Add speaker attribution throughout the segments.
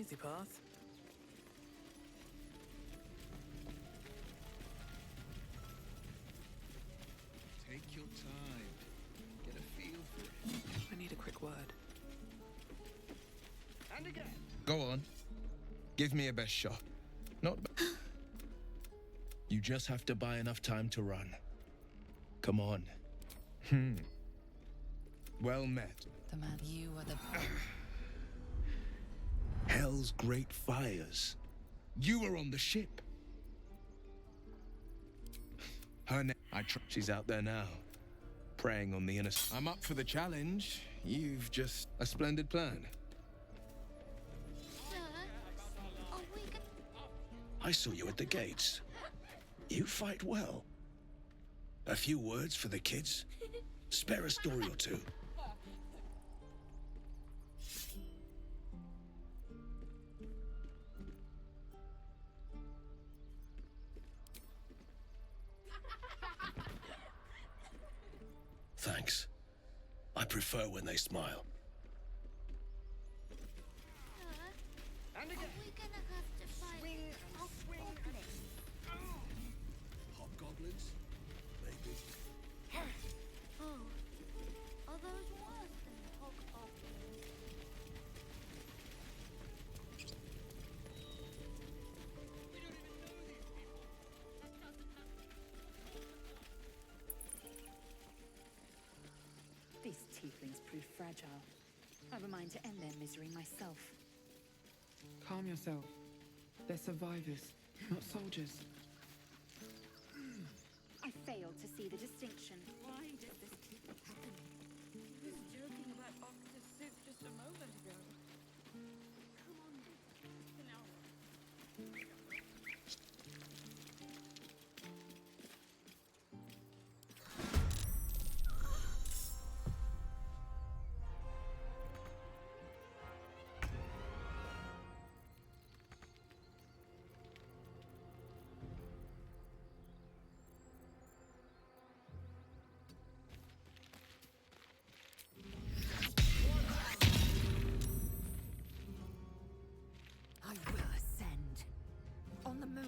Speaker 1: easy path.
Speaker 2: Take your time. Get a feel for it.
Speaker 1: I need a quick word.
Speaker 2: And again.
Speaker 3: Go on. Give me a best shot. Not You just have to buy enough time to run. Come on. Well met.
Speaker 4: The man you are the...
Speaker 3: Hell's great fires. You were on the ship. Her name... She's out there now, preying on the innocent. I'm up for the challenge. You've just... A splendid plan.
Speaker 5: Sir, are we gonna...
Speaker 3: I saw you at the gates. You fight well. A few words for the kids? Spare a story or two. Thanks. I prefer when they smile.
Speaker 5: Sir, are we gonna have to fight goblins?
Speaker 3: Hobgoblins? Maybe.
Speaker 5: Oh, are those worse than hobgoblins?
Speaker 6: These tieflings prove fragile. I've a mind to end their misery myself.
Speaker 1: Calm yourself. They're survivors, not soldiers.
Speaker 6: I fail to see the distinction.
Speaker 7: Why did this keep happening? He was joking about Octa's soup just a moment ago. Come on, now.
Speaker 4: I will ascend. On the move.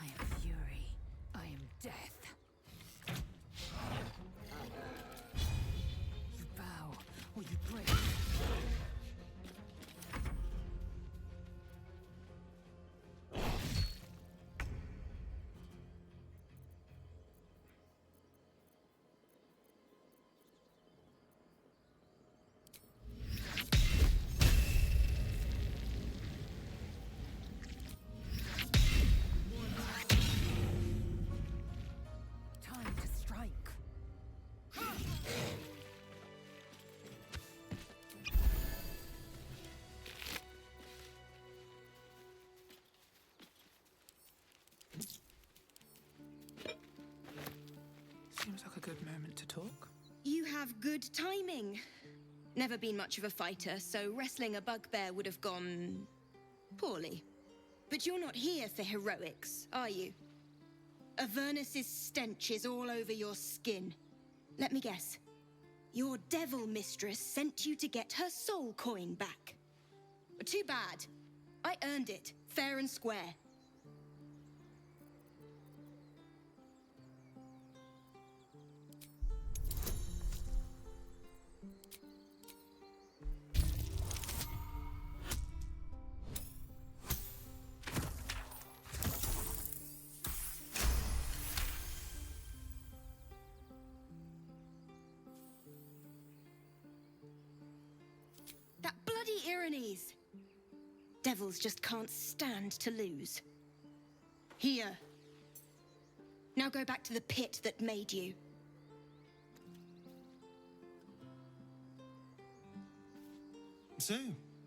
Speaker 4: I am fury. I am death. You bow or you break. Time to strike.
Speaker 1: Seems like a good moment to talk.
Speaker 8: You have good timing. Never been much of a fighter, so wrestling a bugbear would have gone poorly. But you're not here for heroics, are you? Avernus's stench is all over your skin. Let me guess. Your devil mistress sent you to get her soul coin back. Too bad. I earned it, fair and square. That bloody Irenes! Devils just can't stand to lose. Here. Now go back to the pit that made you.
Speaker 9: So,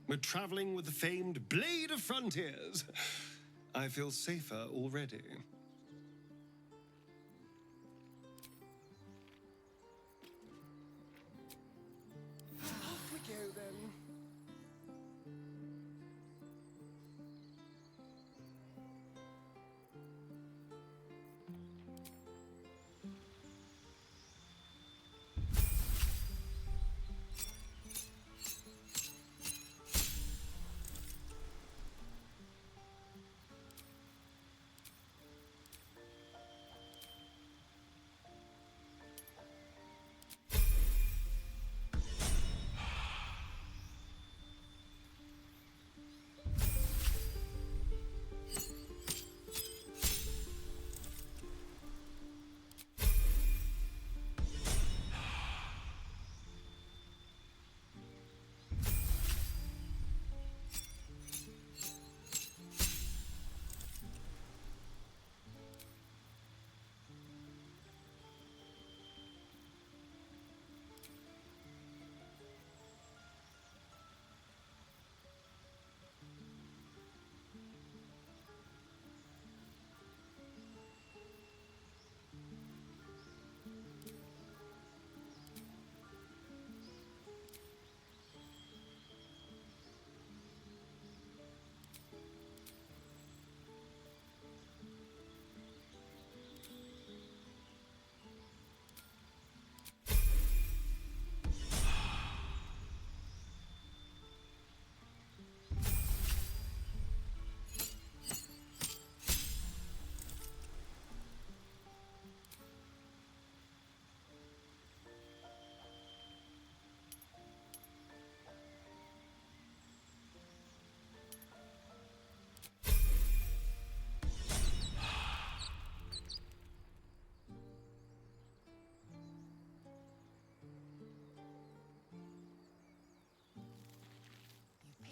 Speaker 9: we're traveling with the famed Blade of Frontiers. I feel safer already.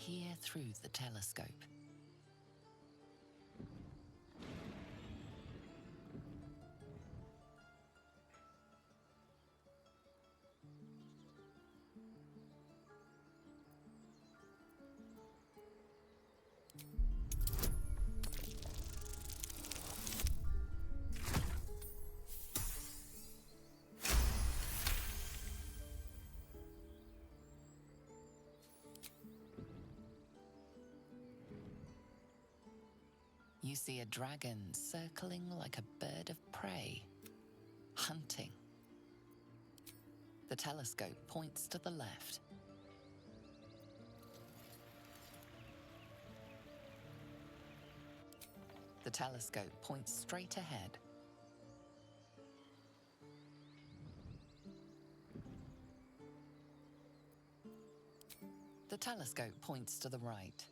Speaker 10: peer through the telescope. You see a dragon circling like a bird of prey, hunting. The telescope points to the left. The telescope points straight ahead. The telescope points to the right.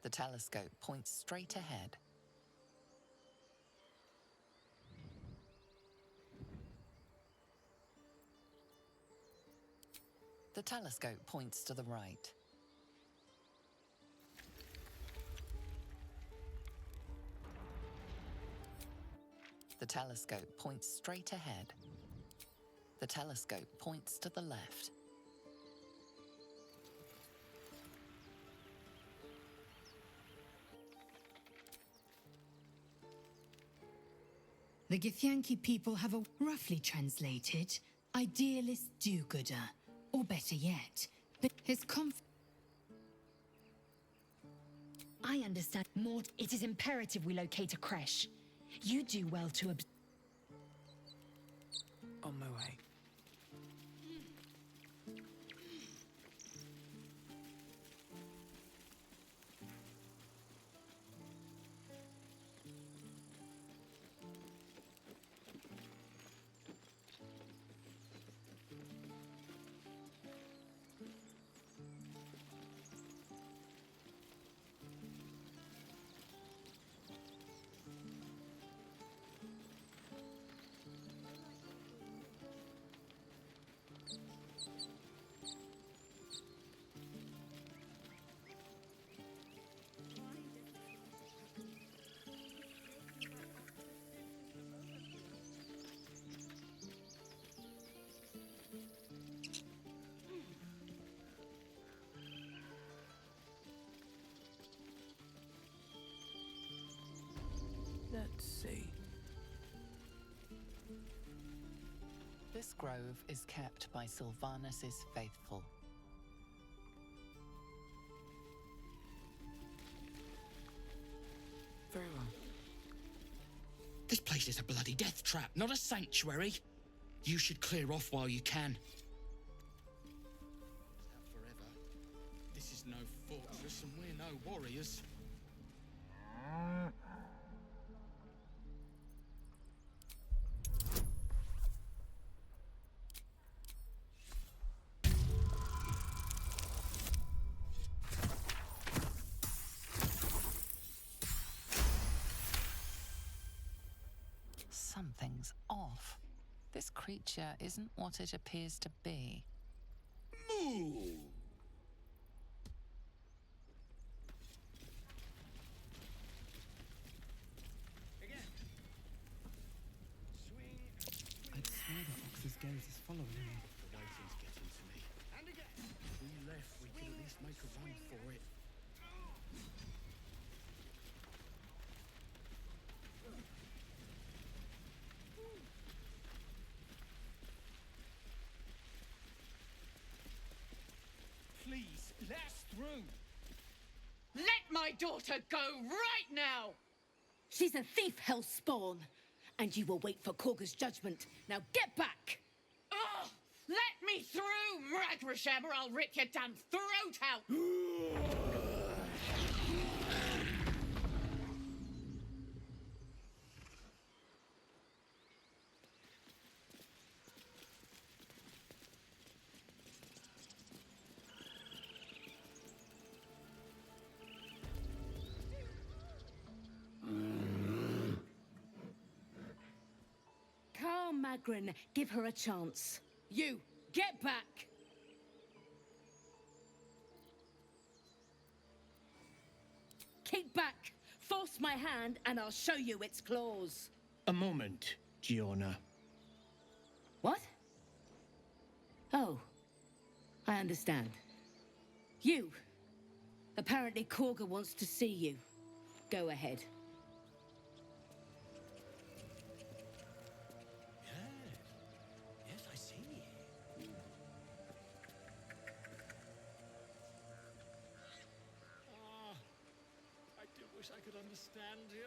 Speaker 10: The telescope points straight ahead. The telescope points to the right. The telescope points straight ahead. The telescope points to the left.
Speaker 11: The Githyanki people have a, roughly translated, idealist do-gooder, or better yet, his
Speaker 6: I understand. Mort, it is imperative we locate a creche. You do well to
Speaker 1: On my way. Let's see.
Speaker 10: This grove is kept by Sylvanus' faithful.
Speaker 1: Very well.
Speaker 12: This place is a bloody death trap, not a sanctuary. You should clear off while you can. Out forever. This is no fortress and we're no warriors.
Speaker 10: Something's off. This creature isn't what it appears to be.
Speaker 12: Moo!
Speaker 2: Again. Swing.
Speaker 1: I'd swear that Ox's gaze is following me.
Speaker 12: The waiting's getting to me.
Speaker 2: And again.
Speaker 12: If we left, we could at least make a run for it. Please, let us through.
Speaker 7: Let my daughter go right now!
Speaker 6: She's a thief, hellspawn. And you will wait for Korga's judgment. Now get back!
Speaker 7: Oh, let me through, Mragrasham, or I'll rip your damn throat out!
Speaker 13: Agron, give her a chance. You, get back! Keep back! Force my hand and I'll show you its claws.
Speaker 12: A moment, Giona.
Speaker 13: What? Oh, I understand. You! Apparently Korga wants to see you. Go ahead.
Speaker 9: Yes, I see. Ah, I do wish I could understand you.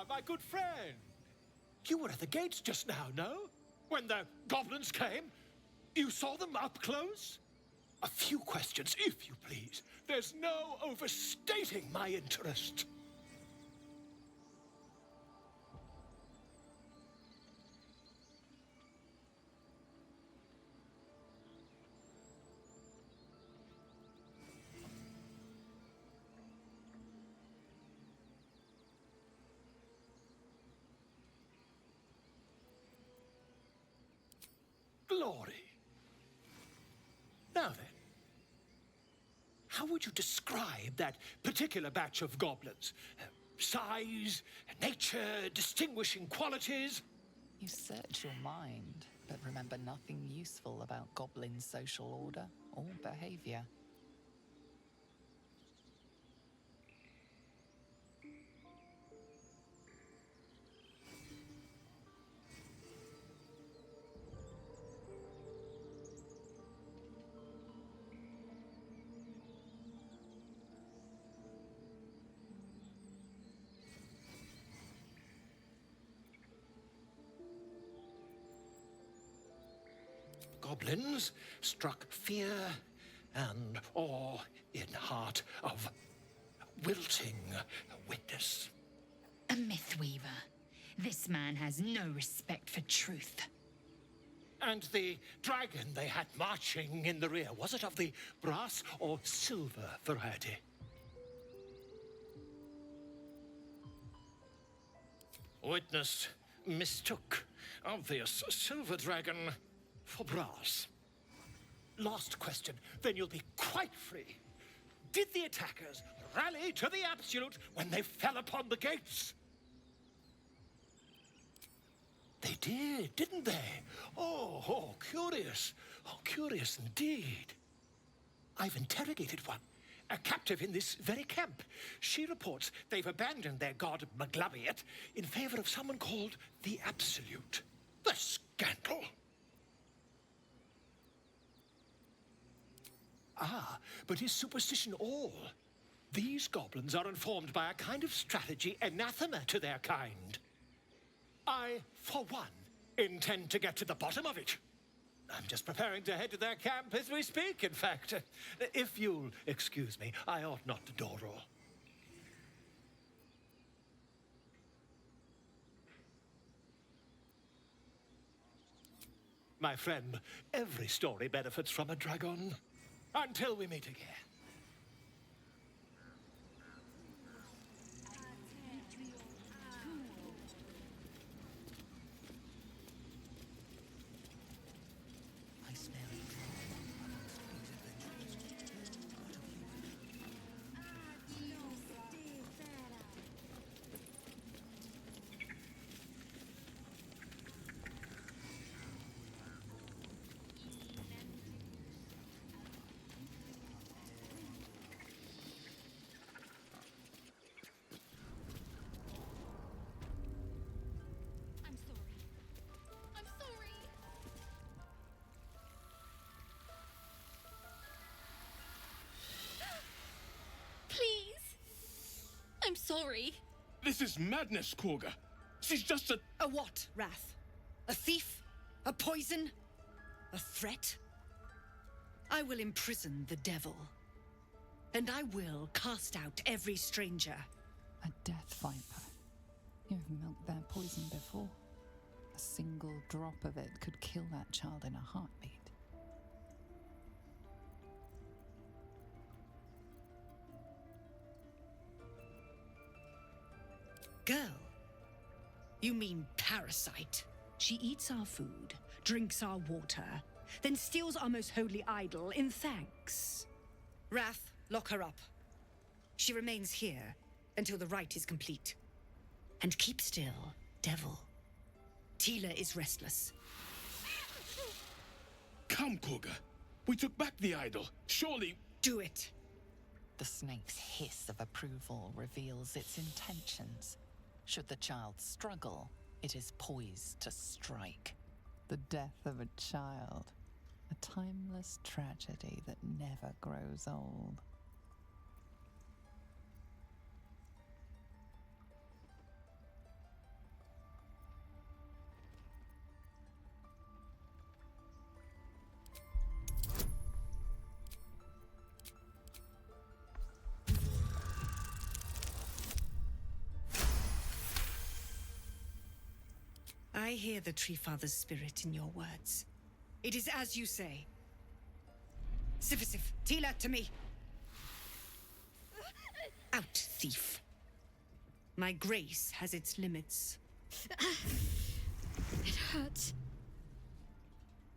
Speaker 14: My good friend. You were at the gates just now, no? When the goblins came? You saw them up close? A few questions, if you please. There's no overstating my interest. Glory. Now then, how would you describe that particular batch of goblins? Size, nature, distinguishing qualities?
Speaker 10: You search your mind, but remember nothing useful about goblin social order or behavior.
Speaker 14: Goblins struck fear and awe in heart of wilting witness.
Speaker 6: A mythweaver. This man has no respect for truth.
Speaker 14: And the dragon they had marching in the rear, was it of the brass or silver variety? Witness mistook obvious silver dragon for brass. Last question, then you'll be quite free. Did the attackers rally to the absolute when they fell upon the gates? They did, didn't they? Oh, curious. Oh, curious indeed. I've interrogated one, a captive in this very camp. She reports they've abandoned their god Maglabiet in favor of someone called the Absolute. The scandal! Ah, but is superstition all? These goblins are informed by a kind of strategy anathema to their kind. I, for one, intend to get to the bottom of it. I'm just preparing to head to their camp as we speak, in fact. If you'll excuse me, I ought not to dawdle. My friend, every story benefits from a dragon. Until we meet again.
Speaker 1: I smell
Speaker 15: I'm sorry.
Speaker 12: This is madness, Korga. She's just a...
Speaker 16: A what, Wrath? A thief? A poison? A threat? I will imprison the devil. And I will cast out every stranger.
Speaker 10: A death viper. You've milked their poison before. A single drop of it could kill that child in a heartbeat.
Speaker 16: Girl? You mean parasite? She eats our food, drinks our water, then steals our most holy idol in thanks. Wrath, lock her up. She remains here until the rite is complete. And keep still, devil. Tila is restless.
Speaker 3: Come, Koga. We took back the idol. Surely...
Speaker 16: Do it.
Speaker 10: The snake's hiss of approval reveals its intentions. Should the child struggle, it is poised to strike. The death of a child. A timeless tragedy that never grows old.
Speaker 16: I hear the Tree Father's spirit in your words. It is as you say. Sifisif, Tila, to me. Out, thief. My grace has its limits.
Speaker 6: It hurts.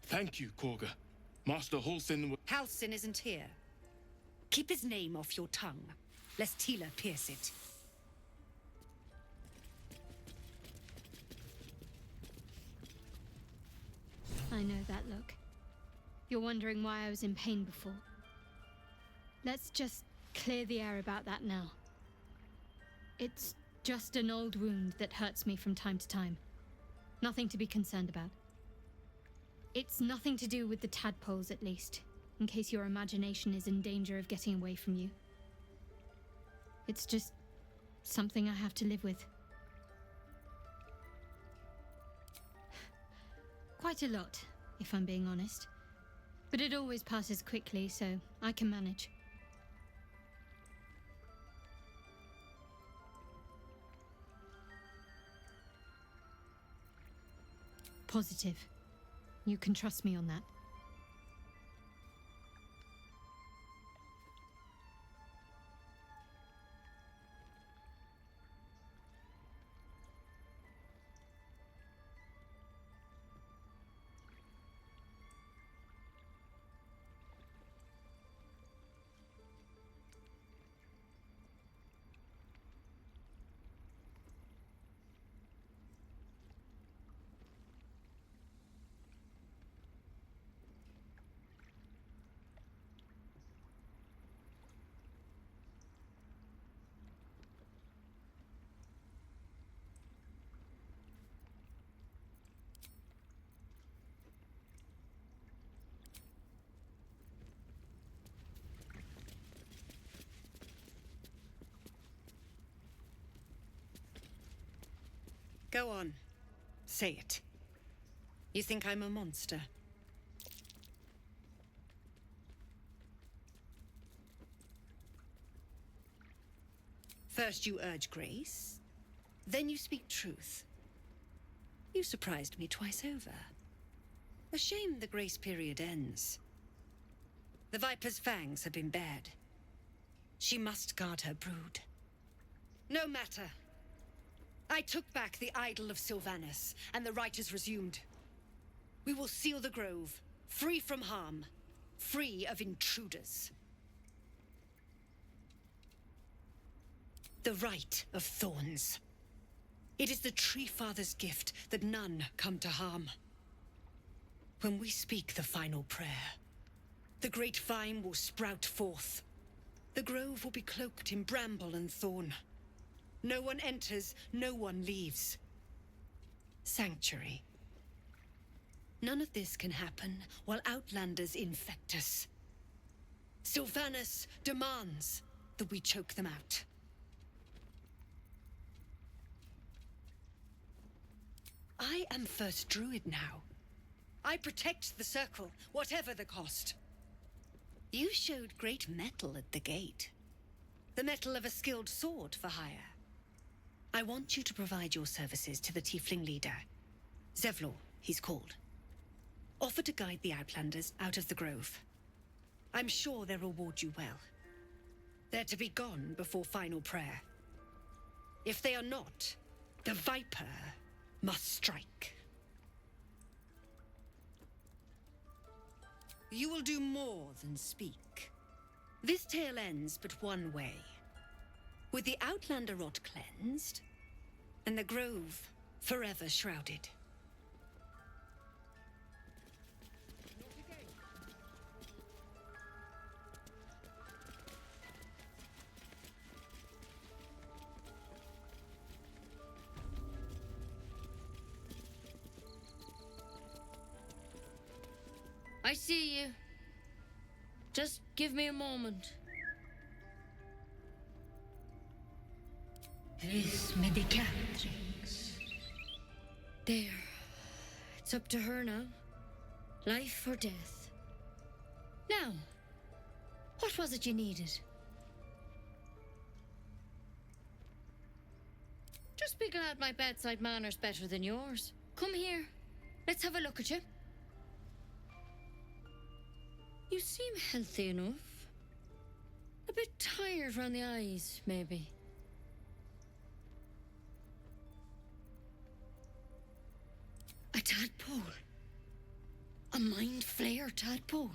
Speaker 3: Thank you, Koga. Master Halsin...
Speaker 16: Halsin isn't here. Keep his name off your tongue, lest Tila pierce it.
Speaker 6: I know that look. You're wondering why I was in pain before. Let's just clear the air about that now. It's just an old wound that hurts me from time to time. Nothing to be concerned about. It's nothing to do with the tadpoles, at least, in case your imagination is in danger of getting away from you. It's just something I have to live with. Quite a lot, if I'm being honest. But it always passes quickly, so I can manage. Positive. You can trust me on that.
Speaker 16: Go on. Say it. You think I'm a monster? First you urge grace, then you speak truth. You surprised me twice over. A shame the grace period ends. The Viper's fangs have been bared. She must guard her brood. No matter. I took back the idol of Sylvanas, and the rite is resumed. We will seal the grove, free from harm, free of intruders. The rite of thorns. It is the Tree Father's gift that none come to harm. When we speak the final prayer, the great vine will sprout forth. The grove will be cloaked in bramble and thorn. No one enters, no one leaves. Sanctuary. None of this can happen while Outlanders infect us. Sylvanas demands that we choke them out. I am First Druid now. I protect the Circle, whatever the cost. You showed great mettle at the gate. The mettle of a skilled sword for hire. I want you to provide your services to the Tiefling leader. Zevlor, he's called. Offer to guide the Outlanders out of the grove. I'm sure they'll reward you well. They're to be gone before final prayer. If they are not, the Viper must strike. You will do more than speak. This tale ends but one way. With the Outlander rot cleansed, and the grove forever shrouded.
Speaker 15: I see you. Just give me a moment.
Speaker 4: Vis medicatrix.
Speaker 15: There. It's up to her now. Life or death. Now, what was it you needed? Just be glad my bedside manner's better than yours. Come here. Let's have a look at you. You seem healthy enough. A bit tired round the eyes, maybe. A tadpole. A mind flayer tadpole.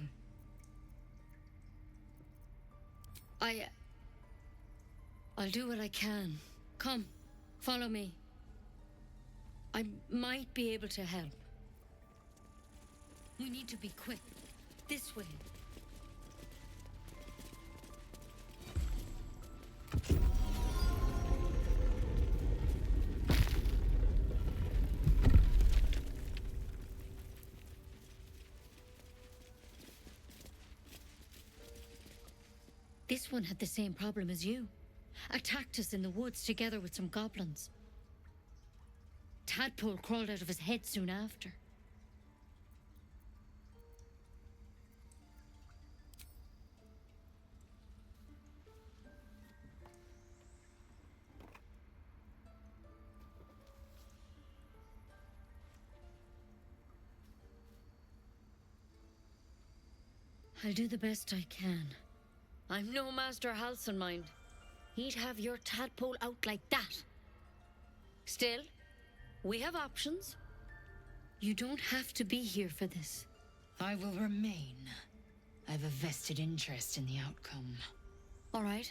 Speaker 15: I'll do what I can. Come, follow me. I might be able to help. We need to be quick. This way. This one had the same problem as you. Attacked us in the woods together with some goblins. Tadpole crawled out of his head soon after. I'll do the best I can. I'm no Master Halson, mind. He'd have your tadpole out like that. Still, we have options. You don't have to be here for this.
Speaker 11: I will remain. I have a vested interest in the outcome.
Speaker 15: All right.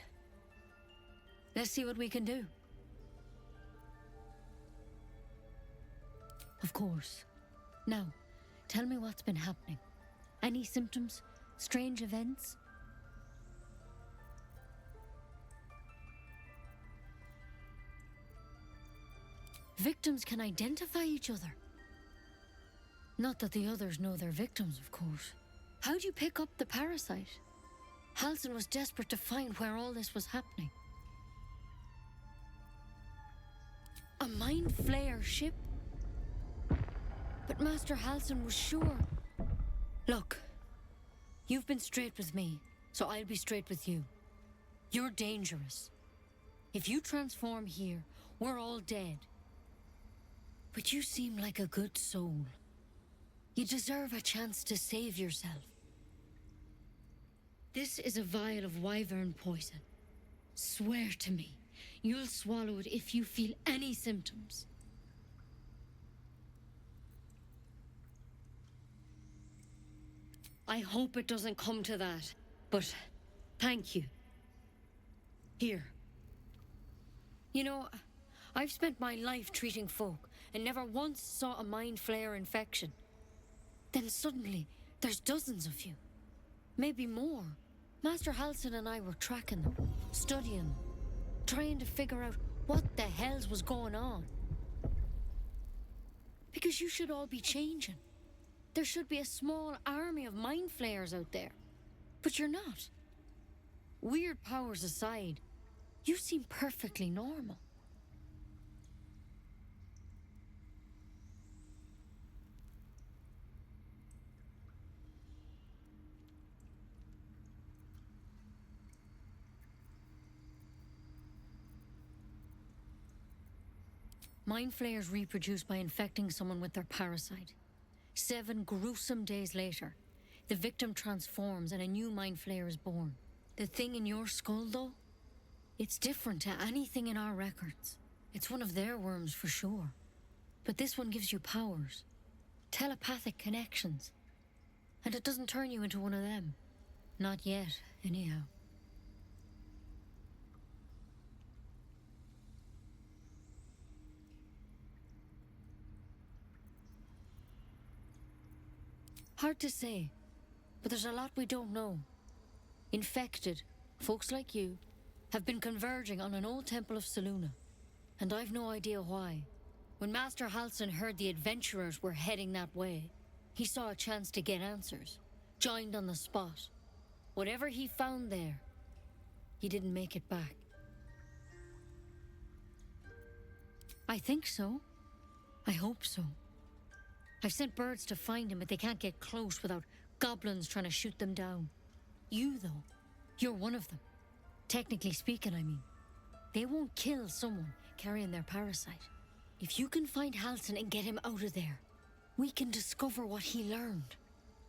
Speaker 15: Let's see what we can do. Of course. Now, tell me what's been happening. Any symptoms? Strange events? Victims can identify each other. Not that the others know they're victims, of course. How'd you pick up the parasite? Halson was desperate to find where all this was happening. A mind flayer ship? But Master Halson was sure. Look, you've been straight with me, so I'll be straight with you. You're dangerous. If you transform here, we're all dead. But you seem like a good soul. You deserve a chance to save yourself. This is a vial of wyvern poison. Swear to me, you'll swallow it if you feel any symptoms. I hope it doesn't come to that, but thank you. Here. You know, I've spent my life treating folk and never once saw a mind flayer infection. Then suddenly, there's dozens of you. Maybe more. Master Halson and I were tracking them, studying them, trying to figure out what the hells was going on. Because you should all be changing. There should be a small army of mind flayers out there. But you're not. Weird powers aside, you seem perfectly normal. Mind flayers reproduce by infecting someone with their parasite. 7 gruesome days later, the victim transforms and a new mind flayer is born. The thing in your skull, though, it's different to anything in our records. It's one of their worms for sure. But this one gives you powers, telepathic connections. And it doesn't turn you into one of them. Not yet, anyhow. Hard to say, but there's a lot we don't know. Infected, folks like you, have been converging on an old temple of Selûne, and I've no idea why. When Master Halsin heard the adventurers were heading that way, he saw a chance to get answers, joined on the spot. Whatever he found there, he didn't make it back. I think so. I hope so. I've sent birds to find him, but they can't get close without goblins trying to shoot them down. You, though, you're one of them. Technically speaking, I mean. They won't kill someone carrying their parasite. If you can find Halsin and get him out of there, we can discover what he learned.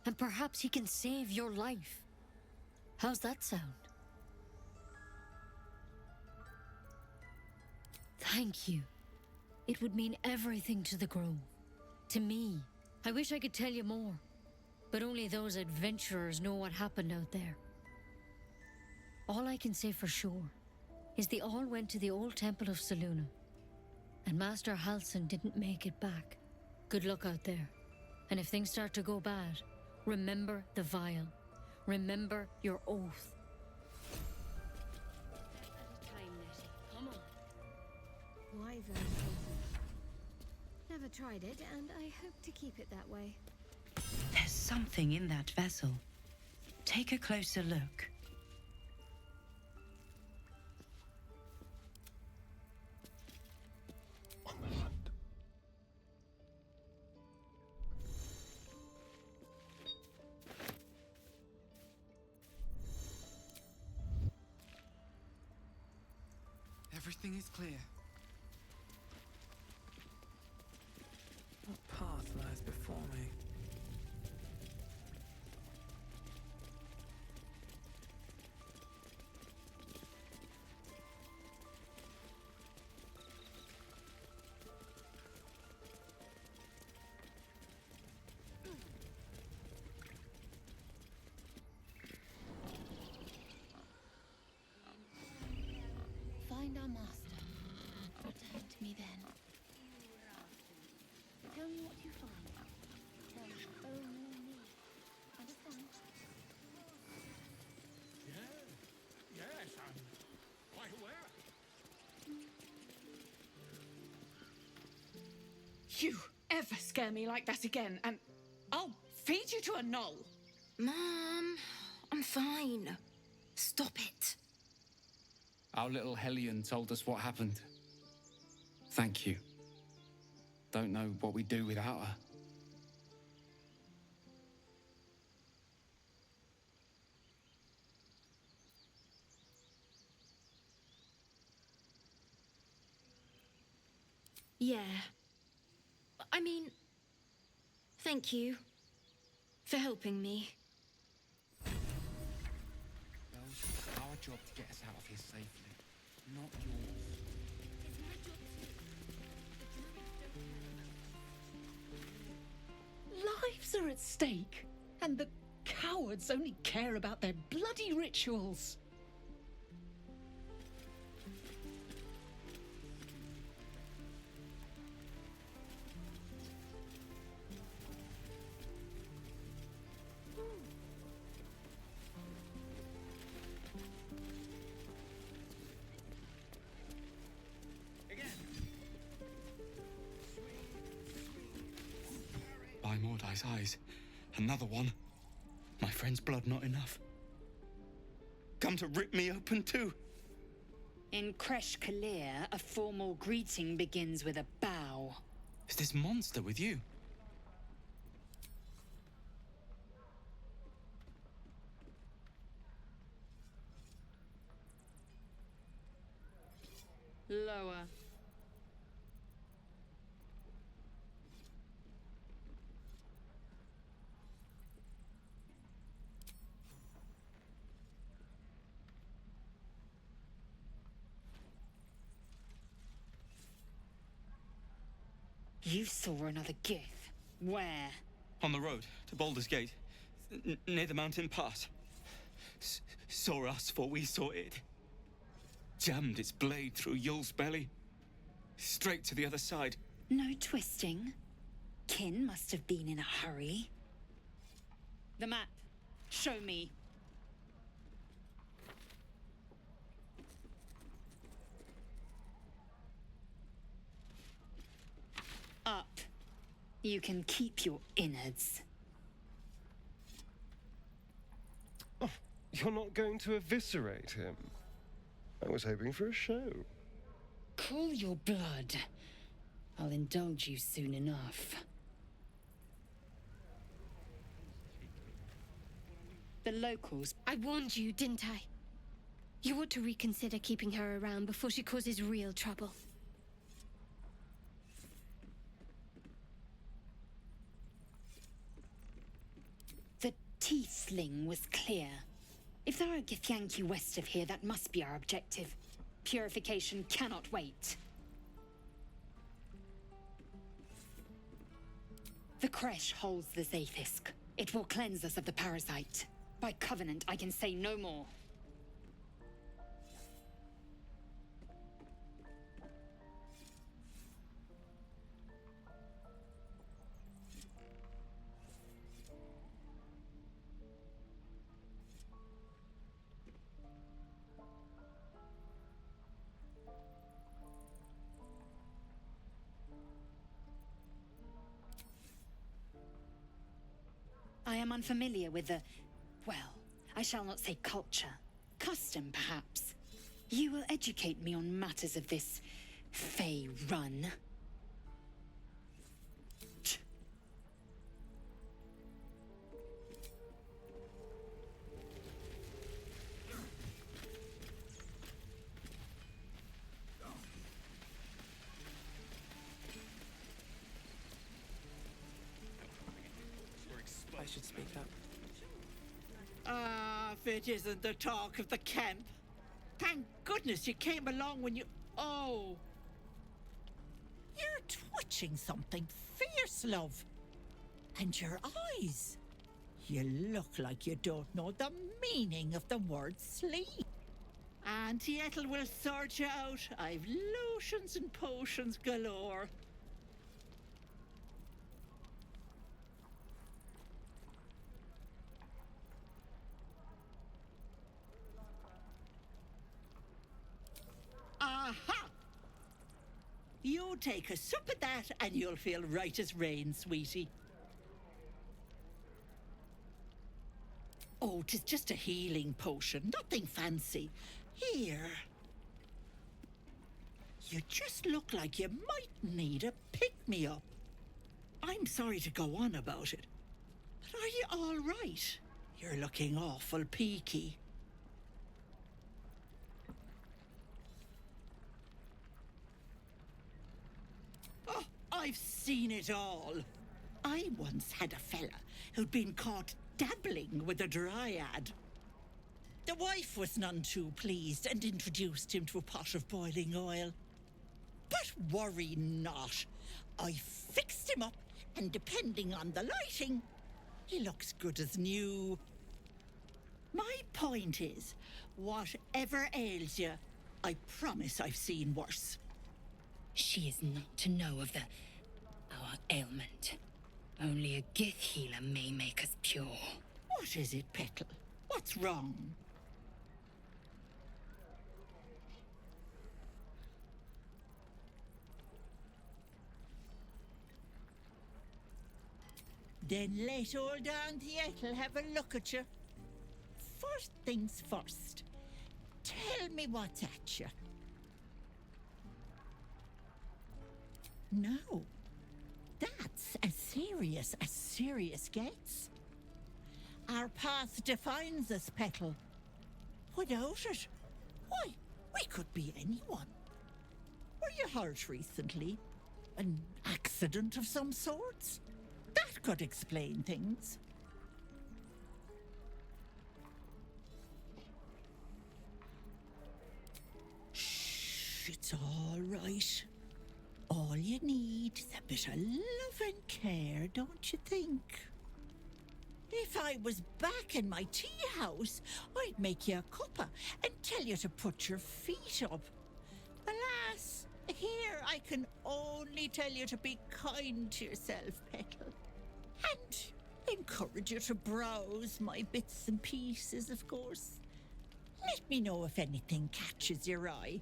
Speaker 15: And perhaps he can save your life. How's that sound? Thank you. It would mean everything to the Grove. To me. I wish I could tell you more. But only those adventurers know what happened out there. All I can say for sure is they all went to the old temple of Selûne. And Master Halsin didn't make it back. Good luck out there. And if things start to go bad, remember the vial. Remember your oath. Come on.
Speaker 6: Wyvern. Never tried it, and I hope to keep it that way.
Speaker 17: There's something in that vessel. Take a closer look.
Speaker 14: On the hunt.
Speaker 18: Everything is clear.
Speaker 19: What path lies before me?
Speaker 4: Find our master. Return to me then. Tell me what you find. Tell me only me. Understand?
Speaker 14: Yes, I'm quite aware.
Speaker 7: You ever scare me like that again, and I'll feed you to a knoll.
Speaker 8: Mom, I'm fine. Stop it.
Speaker 18: Our little Hellion told us what happened. Thank you. Don't know what we'd do without her.
Speaker 8: Yeah. I mean, thank you for helping me.
Speaker 18: Well, it's our job to get us out of here safely, not yours.
Speaker 7: Lives are at stake, and the cowards only care about their bloody rituals.
Speaker 12: By Mordai's eyes. Another one. My friend's blood not enough. Come to rip me open too.
Speaker 16: In Kresh Kalir, a formal greeting begins with a bow.
Speaker 12: Is this monster with you?
Speaker 15: Lower.
Speaker 17: You saw another gith. Where?
Speaker 12: On the road to Baldur's Gate, near the mountain pass. Saw us before we saw it. Jammed its blade through Yul's belly. Straight to the other side.
Speaker 17: No twisting. Kin must have been in a hurry. The map. Show me. Up. You can keep your innards.
Speaker 9: Oh, you're not going to eviscerate him? I was hoping for a show.
Speaker 17: Cool your blood. I'll indulge you soon enough. The locals.
Speaker 6: I warned you, didn't I? You ought to reconsider keeping her around before she causes real trouble.
Speaker 17: The tiefling was clear. If there are Githyanki west of here, that must be our objective. Purification cannot wait. The Kresh holds the Zaithisk. It will cleanse us of the parasite. By covenant, I can say no more. I am unfamiliar with the... well, I shall not say culture. Custom, perhaps. You will educate me on matters of this... Fey run.
Speaker 19: I should speak up.
Speaker 20: Ah, if it isn't the talk of the camp. Thank goodness you came along when you... Oh.
Speaker 21: You're twitching something fierce, love. And your eyes. You look like you don't know the meaning of the word sleep.
Speaker 20: Auntie Ethel will sort you out. I've lotions and potions galore. Aha! You take a sup at that and you'll feel right as rain, sweetie. Oh, 'tis just a healing potion, nothing fancy. Here. You just look like you might need a pick-me-up. I'm sorry to go on about it, but are you all right? You're looking awful peaky. Oh, I've seen it all. I once had a fella who'd been caught dabbling with a dryad. The wife was none too pleased and introduced him to a pot of boiling oil. But worry not. I fixed him up, and depending on the lighting, he looks good as new. My point is, whatever ails you, I promise I've seen worse.
Speaker 17: She is not to know of our ailment. Only a Gith healer may make us pure.
Speaker 20: What is it, Petal? What's wrong? Then let old Auntie Ethel have a look at you. First things first. Tell me what's at you. No. That's as serious gets. Our path defines us, Petal. Without it, why, we could be anyone. Were you hurt recently? An accident of some sorts? That could explain things. Shh, it's all right. All you
Speaker 21: you need is a bit of love and care, don't you think? If I was back in my tea house, I'd make you a cuppa and tell you to put your feet up. Alas, here I can only tell you to be kind to yourself, Petal. And encourage you to browse my bits and pieces, of course. Let me know if anything catches your eye.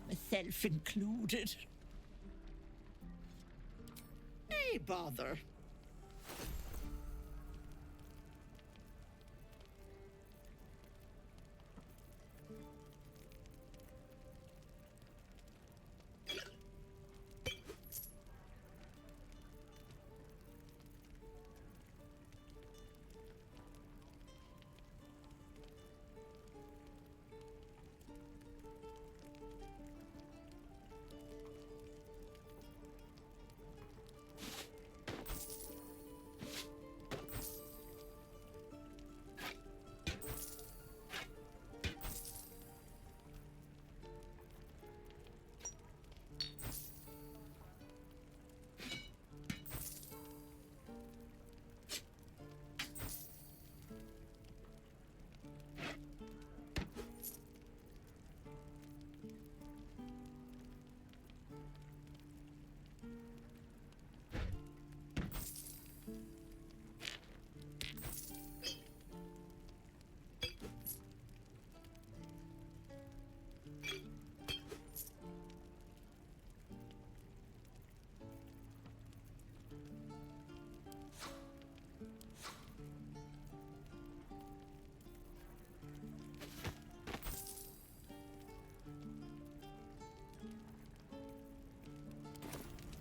Speaker 21: Myself included.
Speaker 20: Nay, bother.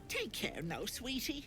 Speaker 20: Take care now, sweetie.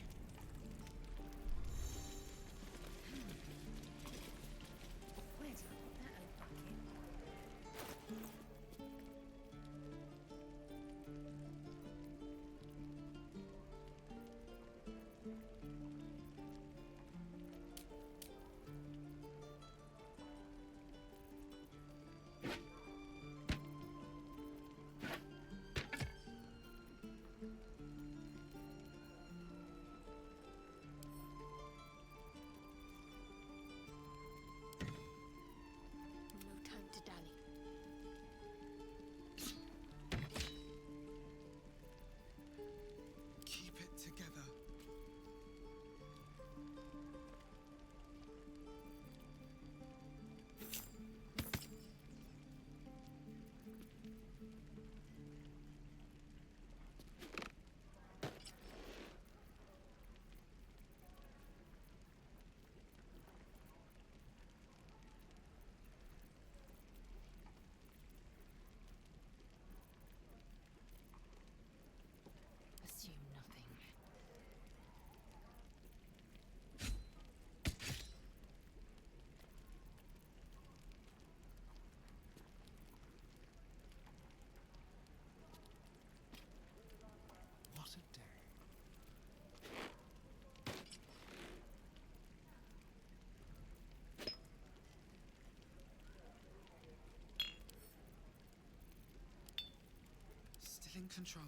Speaker 5: In control.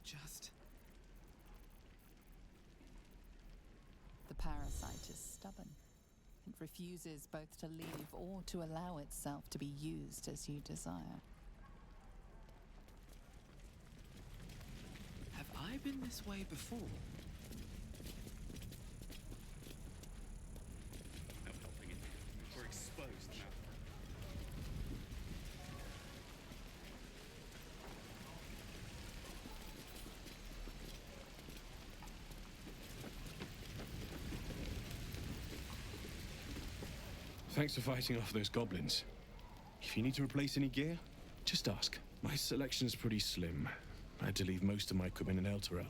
Speaker 5: Just...
Speaker 10: The parasite is stubborn. It refuses both to leave or to allow itself to be used as you desire.
Speaker 5: Have I been this way before?
Speaker 2: No helping it. We're exposed now.
Speaker 3: Thanks for fighting off those goblins. If you need to replace any gear, just ask. My selection's pretty slim. I had to leave most of my equipment in Elturel.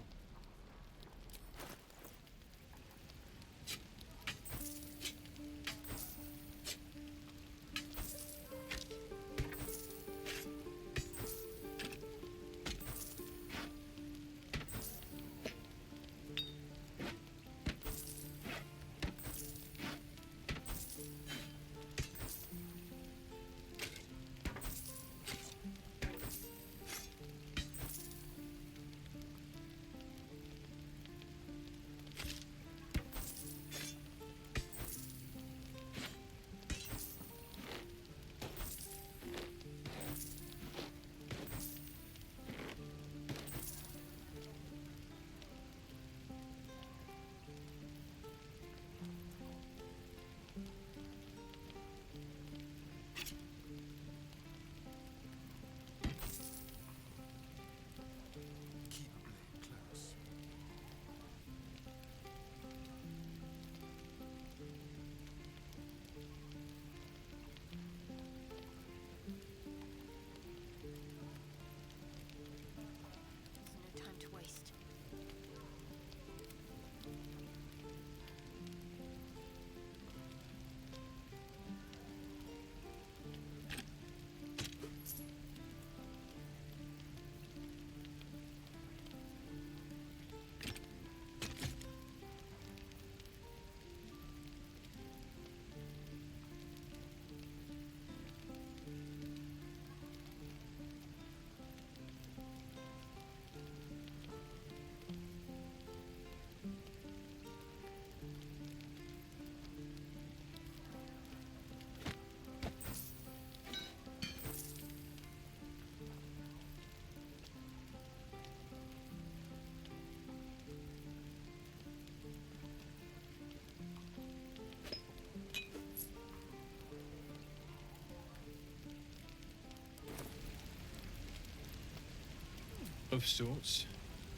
Speaker 13: Of sorts.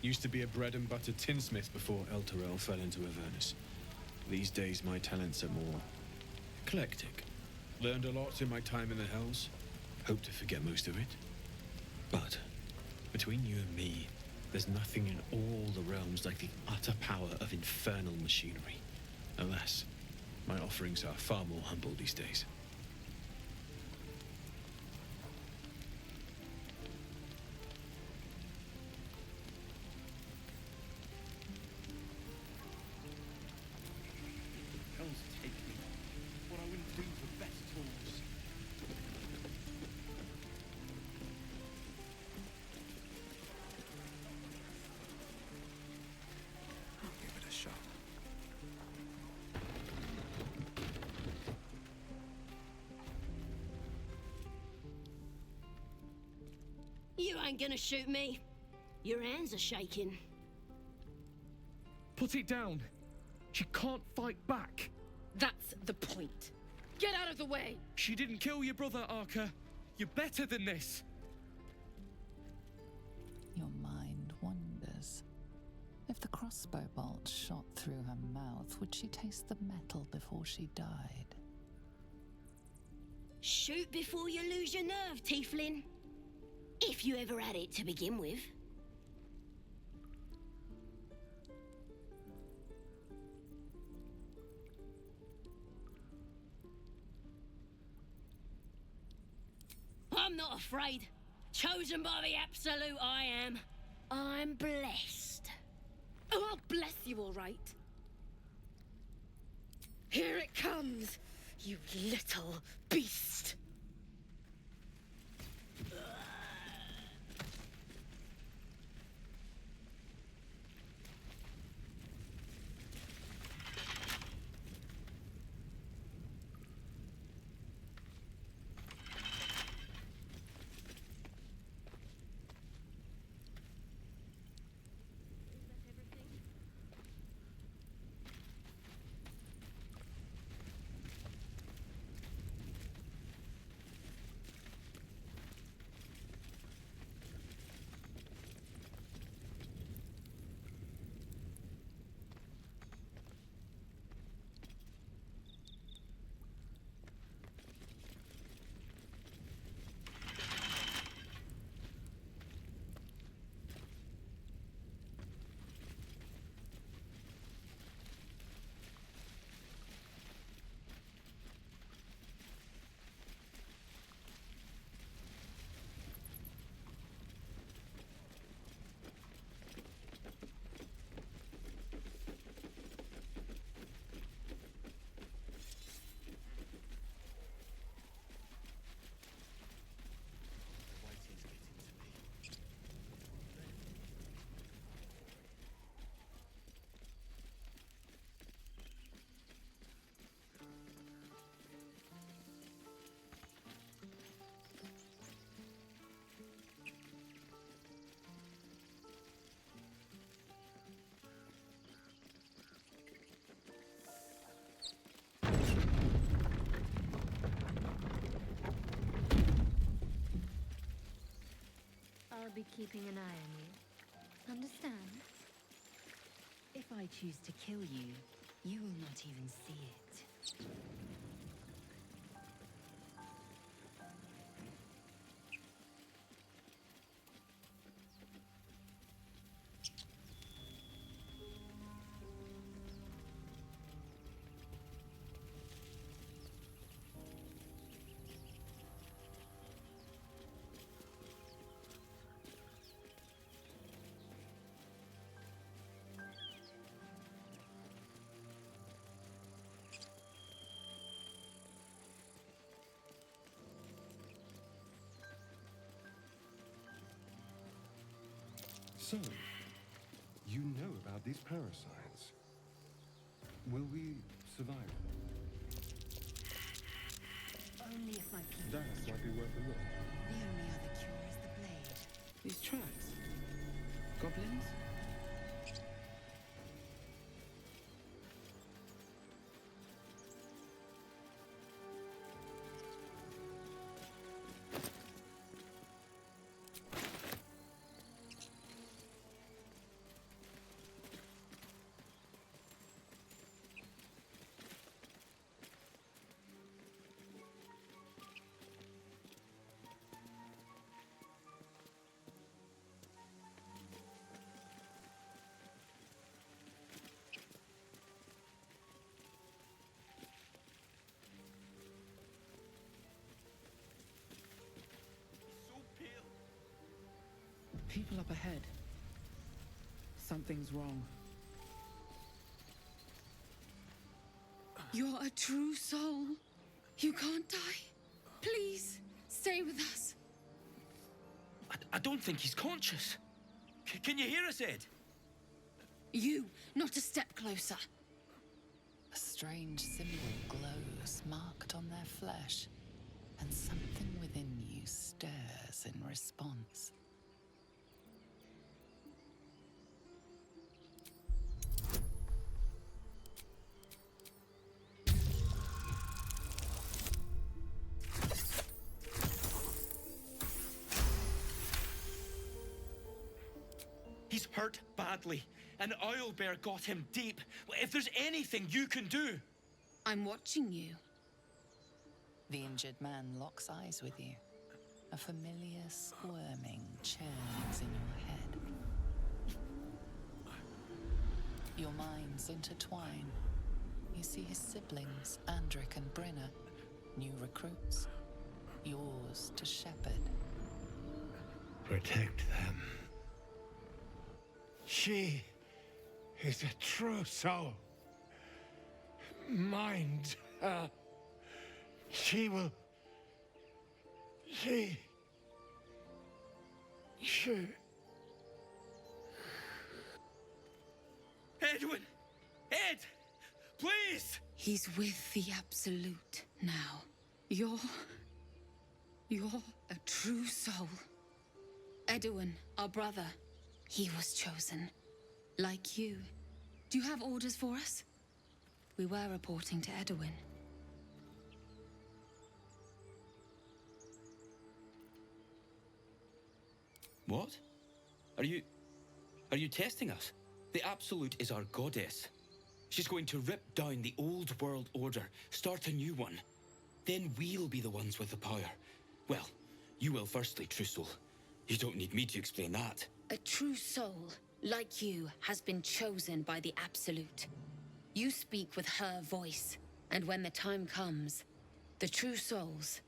Speaker 13: Used to be a bread and butter tinsmith before Elturel fell into Avernus. These days my talents are more eclectic. Learned a lot in my time in the Hells. Hope to forget most of it. But between you and me, there's nothing in all the realms like the utter power of infernal machinery. Alas, my offerings are far more humble these days.
Speaker 12: Hells take me. What I wouldn't do for best tools.
Speaker 19: I'll give it a shot.
Speaker 22: You ain't gonna shoot me. Your hands are shaking.
Speaker 23: Put it down. She can't fight back.
Speaker 22: That's the point. Get out of the way!
Speaker 23: She didn't kill your brother, Arca. You're better than this.
Speaker 10: Your mind wanders. If the crossbow bolt shot through her mouth, would she taste the metal before she died?
Speaker 22: Shoot before you lose your nerve, Tiefling. If you ever had it to begin with. I'm not afraid. Chosen by the Absolute, I am. I'm blessed. Oh, I'll bless you, all right. Here it comes, you little beast.
Speaker 6: I'll be keeping an eye on you. Understand?
Speaker 24: If I choose to kill you, you will not even see it.
Speaker 9: So, you know about these parasites. Will we survive them?
Speaker 24: Only if my people...
Speaker 9: That might be worth a look.
Speaker 24: The only other cure is the blade.
Speaker 5: These tracks. Goblins? People up ahead. Something's wrong.
Speaker 15: You're a true soul. You can't die. Please, stay with us.
Speaker 12: I don't think he's conscious. Can you hear us, Ed?
Speaker 15: You, not a step closer.
Speaker 10: A strange symbol glows, marked on their flesh, and something within you stirs in response.
Speaker 12: He's hurt badly. An oil bear got him deep. If there's anything you can do...
Speaker 15: I'm watching you.
Speaker 10: The injured man locks eyes with you. A familiar squirming churns in your head. Your minds intertwine. You see his siblings, Andric and Brynna, new recruits. Yours to shepherd.
Speaker 9: Protect them. She is a true soul. Mind her. She will... She...
Speaker 12: Edwin! Ed! Please!
Speaker 15: He's with the Absolute now. You're a true soul. Edwin, our brother, he was chosen. Like you. Do you have orders for us? We were reporting to Edwin.
Speaker 12: What? Are you testing us? The Absolute is our goddess. She's going to rip down the old world order, start a new one. Then we'll be the ones with the power. Well, you will firstly, True Soul. You don't need me to explain that.
Speaker 15: A true soul, like you, has been chosen by the Absolute. You speak with her voice, and when the time comes, the true souls,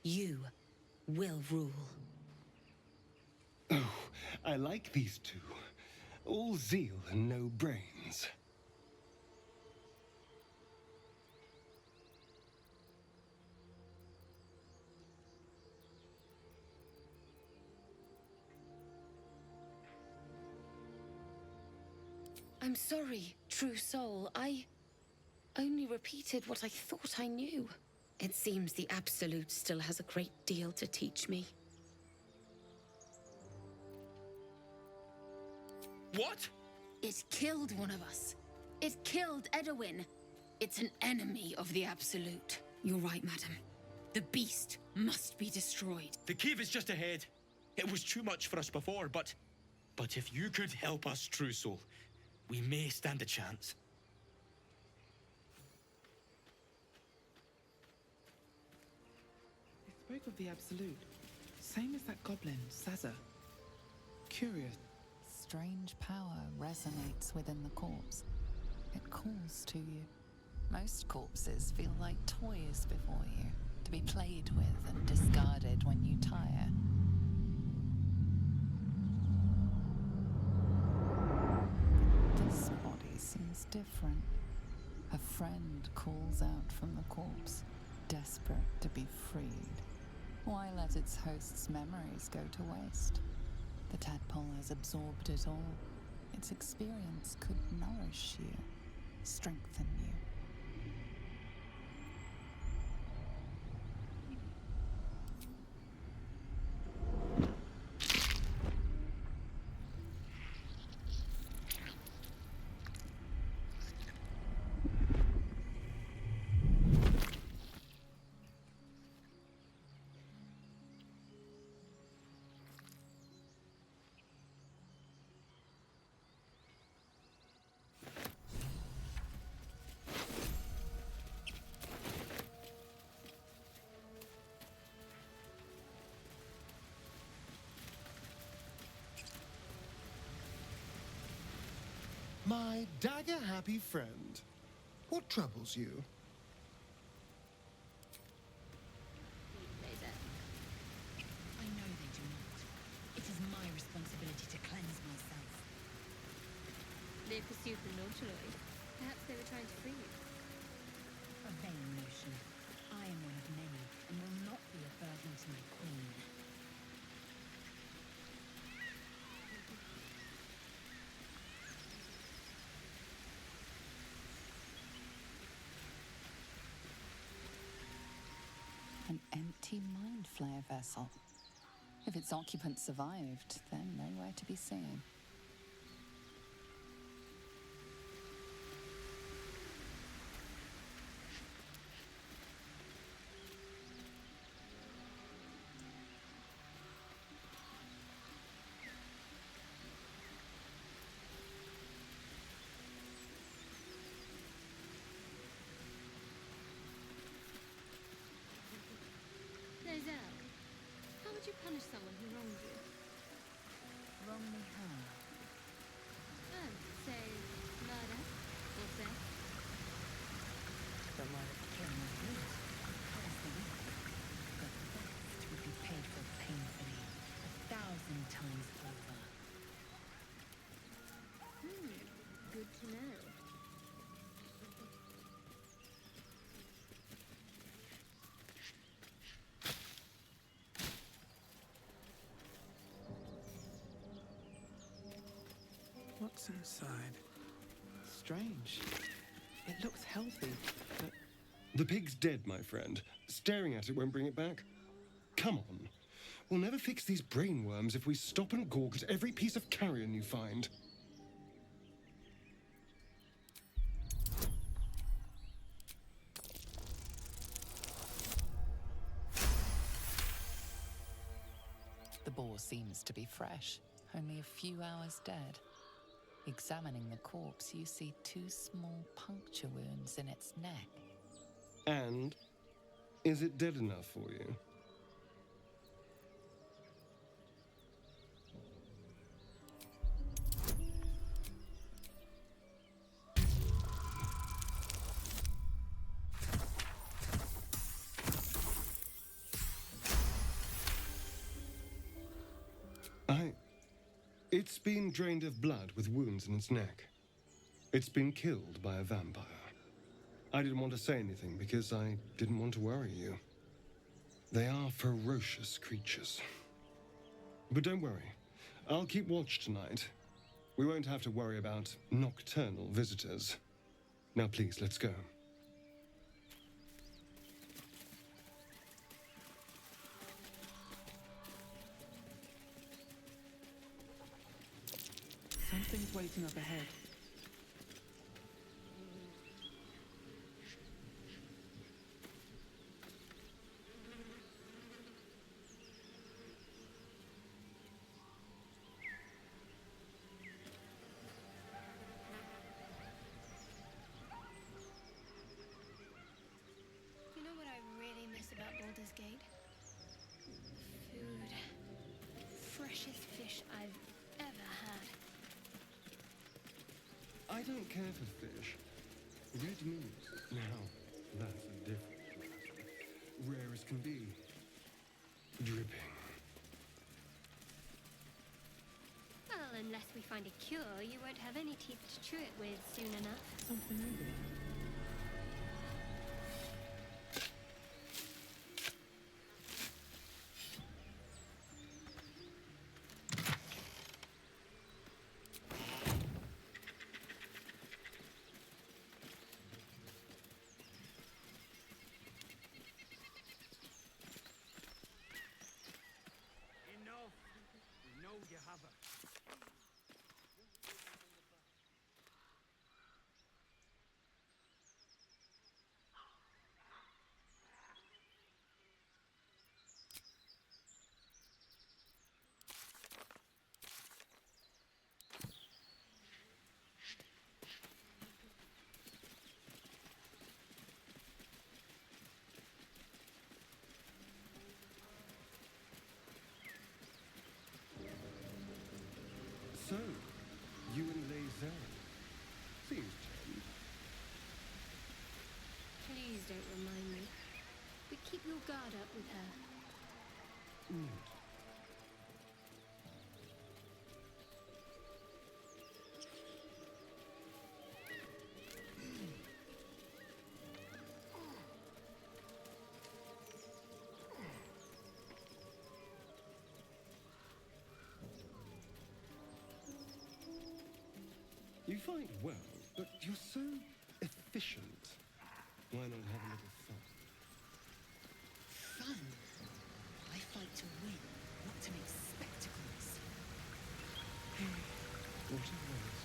Speaker 15: you will rule.
Speaker 9: Oh, I like these two. All zeal and no brains.
Speaker 15: I'm sorry, true soul. I only repeated what I thought I knew. It seems the Absolute still has a great deal to teach me.
Speaker 12: What?
Speaker 15: It killed one of us. It killed Edwin. It's an enemy of the Absolute. You're right, madam. The beast must be destroyed.
Speaker 12: The cave is just ahead. It was too much for us before, but if you could help us, True Soul, we may stand a chance.
Speaker 5: They spoke of the Absolute. Same as that goblin, Sazza. Curious.
Speaker 10: Strange power resonates within the corpse. It calls to you. Most corpses feel like toys before you, to be played with and discarded when you tire. This body seems different. A friend calls out from the corpse, desperate to be freed. Why let its host's memories go to waste? The tadpole has absorbed it all. Its experience could nourish you, strengthen you.
Speaker 9: My dagger-happy friend, what troubles you?
Speaker 24: I know they do not. It is my responsibility
Speaker 6: they pursued the Nautiloid, perhaps they were trying to free you.
Speaker 24: A vain notion. I am one of many, and will not be a burden to my queen.
Speaker 10: An empty mind flare vessel. If its occupant survived, then nowhere to be seen.
Speaker 6: Lae'zel, how would you punish someone who wronged you?
Speaker 10: Wrong me how?
Speaker 6: Oh, say, murder or theft?
Speaker 24: The murder for killing is good. That is the weak. But theft would be paid for painfully, 1,000 times over.
Speaker 6: Good to know.
Speaker 5: What's inside? Strange. It looks healthy, but...
Speaker 9: The pig's dead, my friend. Staring at it won't bring it back. Come on. We'll never fix these brain worms if we stop and gawk at every piece of carrion you find.
Speaker 10: The boar seems to be fresh, only a few hours dead. Examining the corpse, you see 2 small puncture wounds in its neck.
Speaker 9: And is it dead enough for you? It's been drained of blood with wounds in its neck. It's been killed by a vampire. I didn't want to say anything because I didn't want to worry you. They are ferocious creatures. But don't worry. I'll keep watch tonight. We won't have to worry about nocturnal visitors. Now please, let's go.
Speaker 5: Something's waiting up ahead.
Speaker 6: You know what I really miss about Baldur's Gate? Food. Freshest fish I've ever had.
Speaker 9: I don't care for fish. Red meat, now, that's a different matter. Rare as can be. Dripping.
Speaker 6: Well, unless we find a cure, you won't have any teeth to chew it with soon enough.
Speaker 5: Something over there.
Speaker 1: You have her.
Speaker 9: So, you and Lae'zel. Seems tame.
Speaker 6: Please don't remind me. But keep your guard up with her.
Speaker 9: You fight well, but you're so efficient. Why not have a little fun?
Speaker 17: Fun? I fight to win, not to make spectacles.
Speaker 9: What a waste.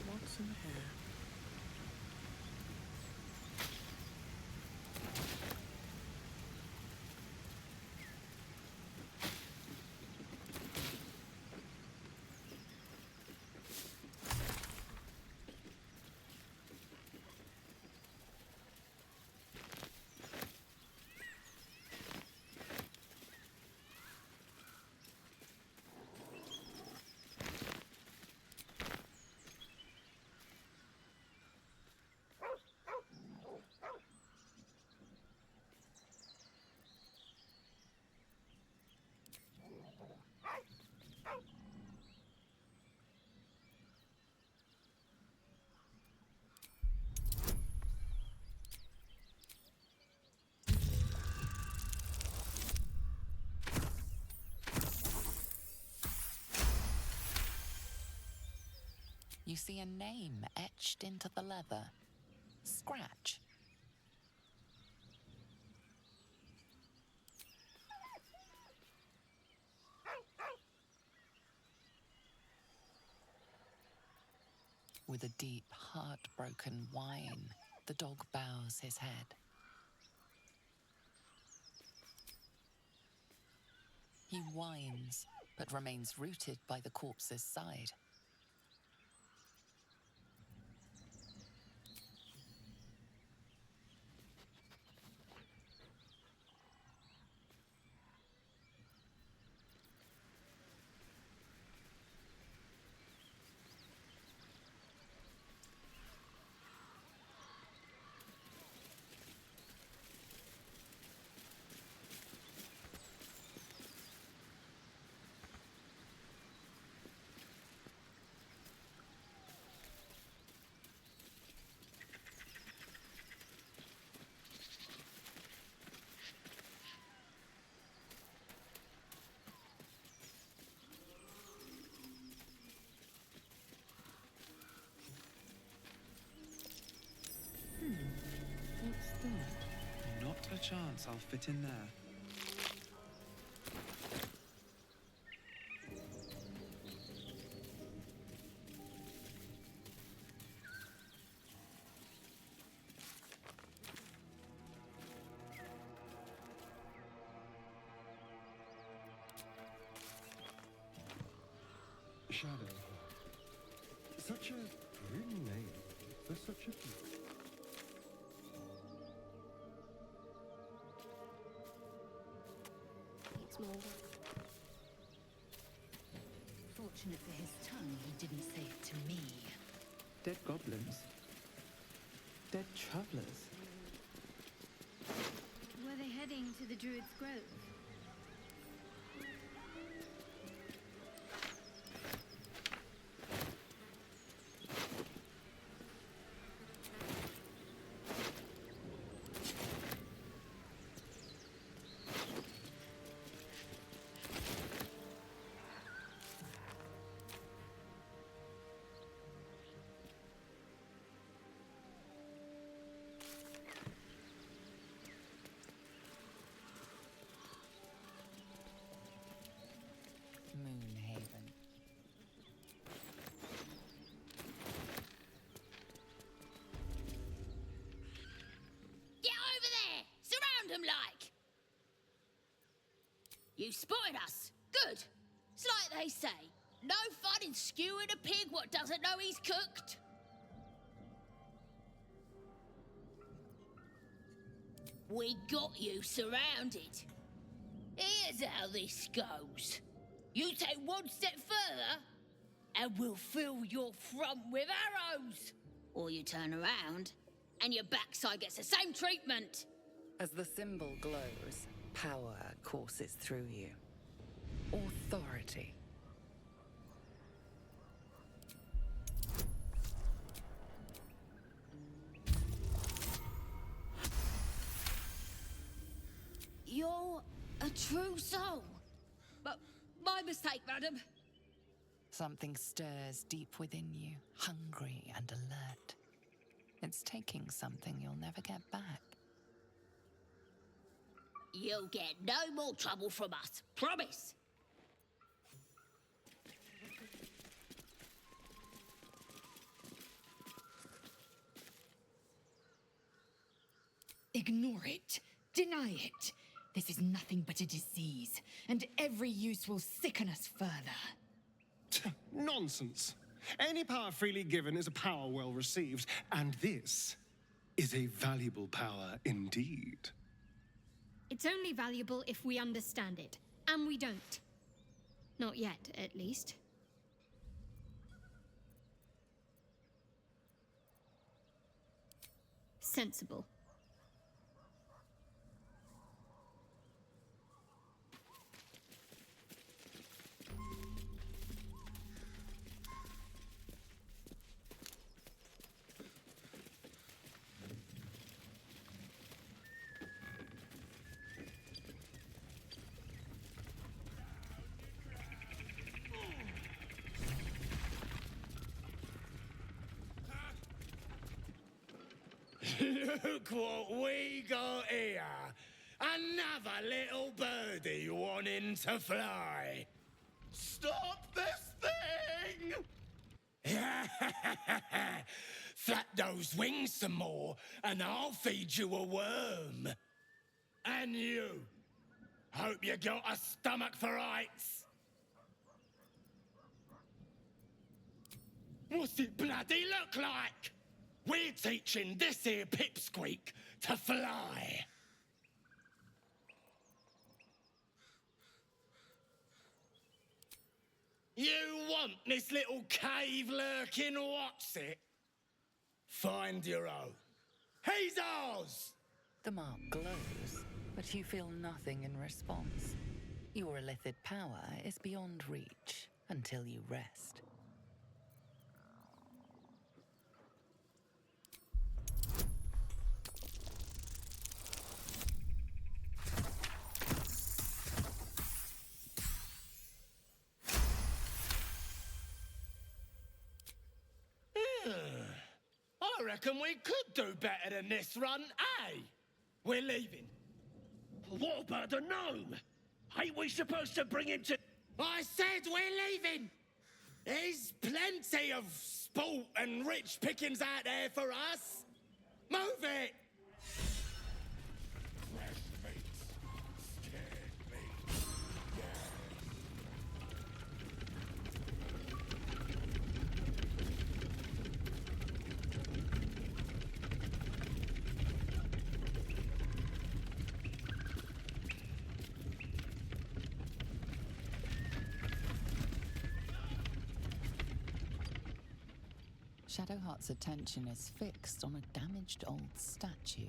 Speaker 5: What's in here?
Speaker 10: You see a name etched into the leather. Scratch. With a deep, heartbroken whine, the dog bows his head. He whines, but remains rooted by the corpse's side.
Speaker 5: What's that? Not a chance I'll fit in there.
Speaker 9: Shadow. Such a grim name for such a beauty.
Speaker 17: It's more work. Fortunate for his tongue, he didn't say it to me.
Speaker 5: Dead goblins. Dead travelers.
Speaker 6: Were they heading to the Druid's Grove?
Speaker 22: spotted us. Good. It's like they say, no fun in skewing a pig what doesn't know he's cooked. We got you surrounded. Here's how this goes. You take one step further, and we'll fill your front with arrows. Or you turn around, and your backside gets the same treatment.
Speaker 10: As the symbol glows, power courses through you. Authority.
Speaker 22: You're a true soul. But my mistake, madam.
Speaker 10: Something stirs deep within you, hungry and alert. It's taking something you'll never get back.
Speaker 22: You'll get no more trouble from us. Promise.
Speaker 1: Ignore it. Deny it. This is nothing but a disease, and every use will sicken us further.
Speaker 9: Nonsense. Any power freely given is a power well received, and this is a valuable power indeed.
Speaker 6: It's only valuable if we understand it, and we don't. Not yet, at least. Sensible.
Speaker 4: Look what we got here. Another little birdie wanting to fly. Stop this thing! Flap those wings some more, and I'll feed you a worm. And you. Hope you got a stomach for heights. What's it bloody look like? We're teaching this here pipsqueak to fly. You want this little cave lurking what's it? Find your own. He's ours!
Speaker 10: The mark glows, but you feel nothing in response. Your illithid power is beyond reach until you rest.
Speaker 4: I reckon we could do better than this run, eh? We're leaving. What about the gnome? Ain't we supposed to bring him to... I said we're leaving! There's plenty of sport and rich pickings out there for us. Move it!
Speaker 10: Shadowheart's attention is fixed on a damaged old statue.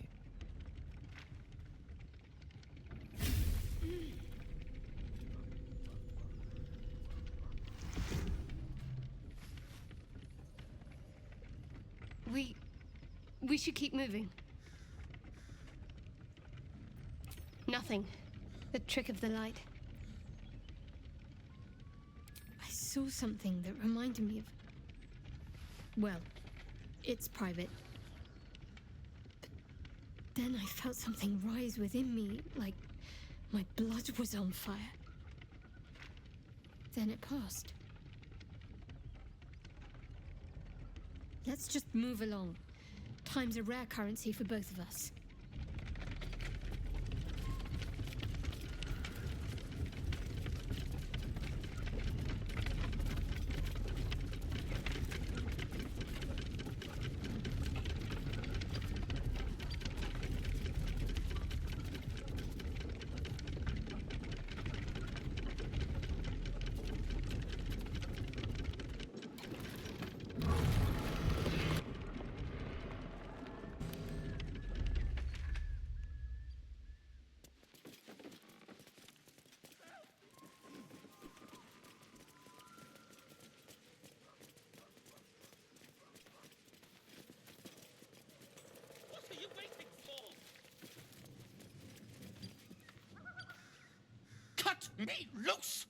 Speaker 6: We should keep moving. Nothing. The trick of the light. I saw something that reminded me of... Well, it's private. But then I felt something rise within me, like my blood was on fire. Then it passed. Let's just move along. Time's a rare currency for both of us.
Speaker 4: Cut me loose!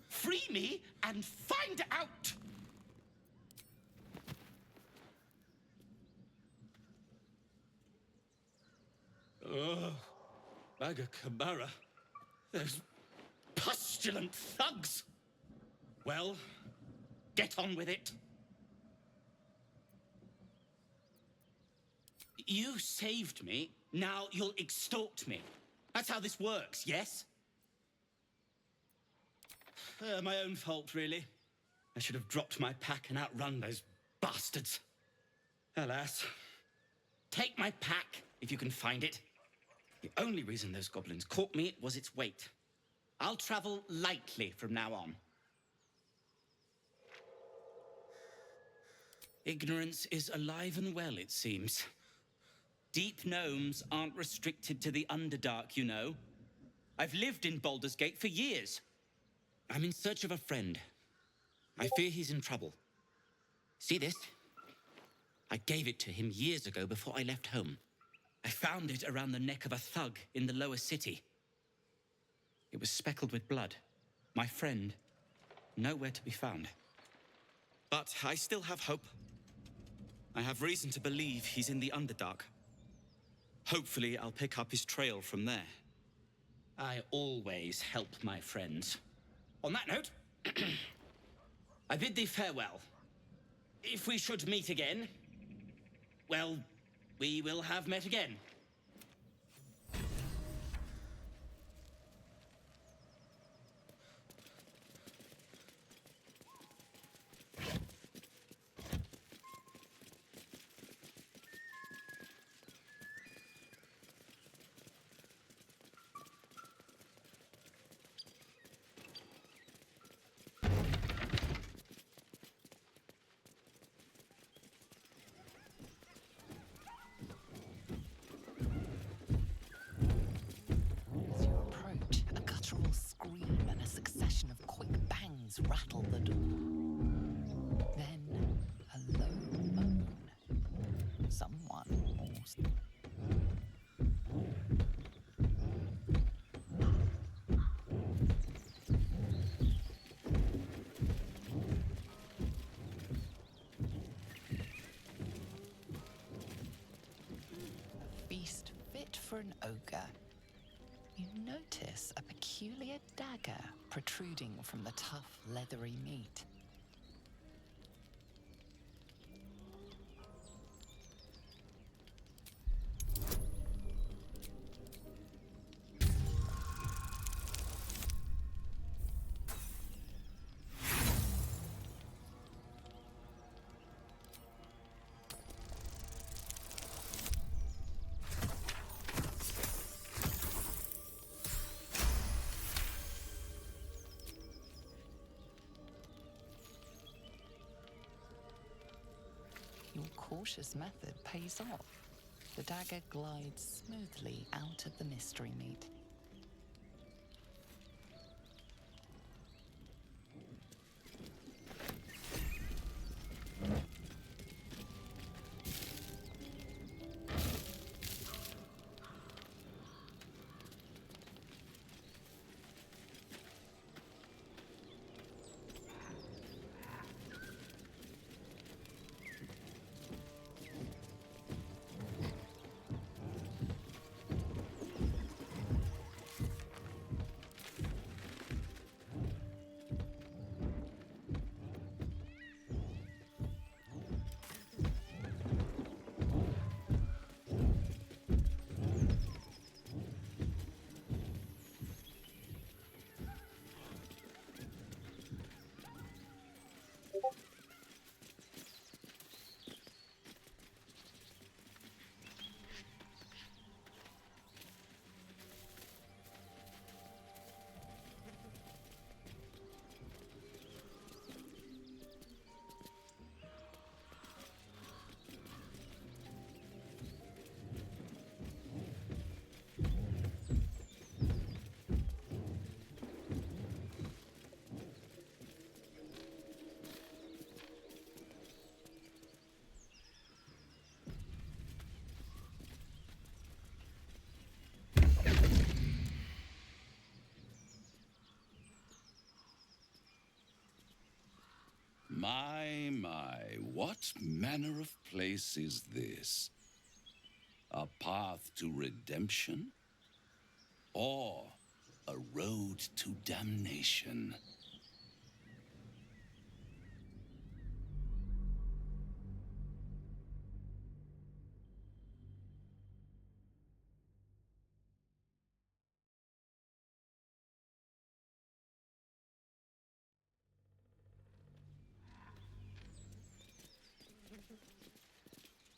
Speaker 4: Free me and find out! Ugh. Kamara. Those pustulant thugs! Well, get on with it. You saved me, now you'll extort me. That's how this works, yes? My own fault, really. I should have dropped my pack and outrun those bastards. Alas. Take my pack, if you can find it. The only reason those goblins caught me was its weight. I'll travel lightly from now on. Ignorance is alive and well, it seems. Deep gnomes aren't restricted to the Underdark, you know. I've lived in Baldur's Gate for years. I'm in search of a friend. I fear he's in trouble. See this? I gave it to him years ago before I left home. I found it around the neck of a thug in the lower city. It was speckled with blood. My friend, nowhere to be found. But I still have hope. I have reason to believe he's in the Underdark. Hopefully, I'll pick up his trail from there. I always help my friends. On that note, I bid thee farewell. If we should meet again, well, we will have met again.
Speaker 10: As you approach, a guttural scream and a succession of quick bangs rattle the door. Then, a low moan. Someone moves. A feast fit for an ogre. You notice a peculiar dagger protruding from the tough, leathery meat. Your cautious method pays off. The dagger glides smoothly out of the mystery meat.
Speaker 8: My, what manner of place is this? A path to redemption? Or a road to damnation?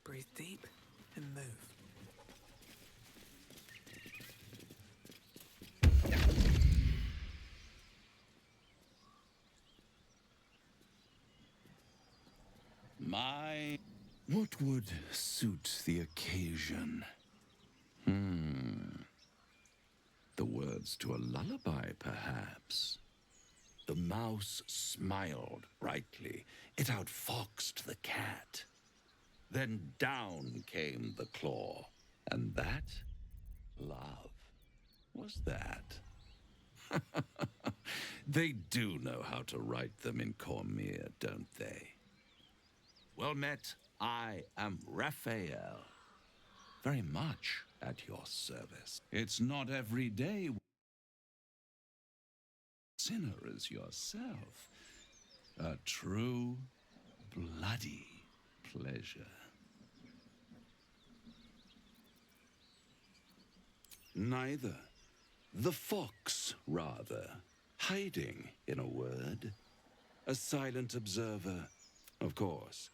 Speaker 19: Breathe deep and move.
Speaker 8: What would suit the occasion? The words to a lullaby, perhaps. The mouse smiled brightly. It outfoxed the cat. Then down came the claw. And that, love, was that. They do know how to write them in Cormier, don't they? Well met, I am Raphael. Very much at your service. It's not every day sinner as yourself. A true, bloody pleasure. Neither. The fox, rather. Hiding, in a word. A silent observer, of course.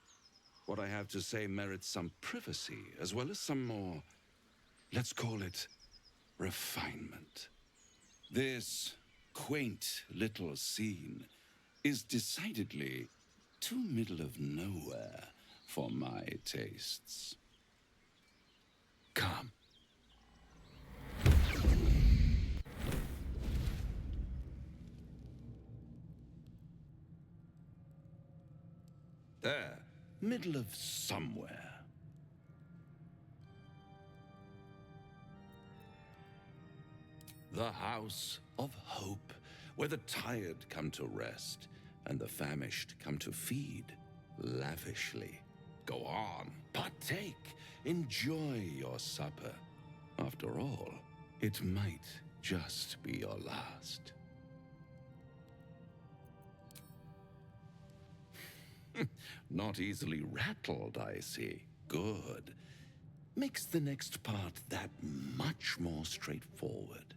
Speaker 8: What I have to say merits some privacy, as well as some more, let's call it, refinement. This quaint little scene is decidedly too middle of nowhere for my tastes. Come. There, middle of somewhere. The House of Hope, where the tired come to rest and the famished come to feed lavishly. Go on, partake, enjoy your supper. After all, it might just be your last. Not easily rattled, I see. Good. Makes the next part that much more straightforward.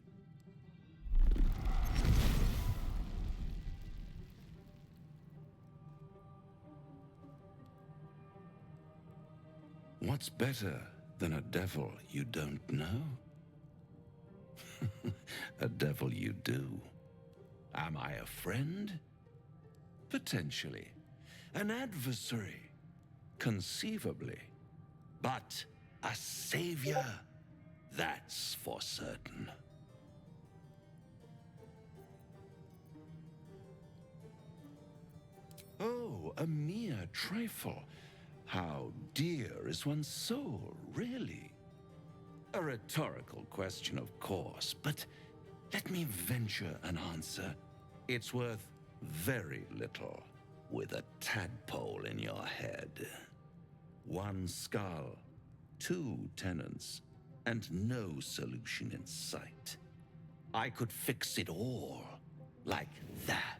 Speaker 8: What's better than a devil you don't know? A devil you do. Am I a friend? Potentially. An adversary? Conceivably. But a savior? That's for certain. Oh, a mere trifle. How dear is one's soul, really? A rhetorical question, of course, but let me venture an answer. It's worth very little with a tadpole in your head. One skull, two tenants, and no solution in sight. I could fix it all like that.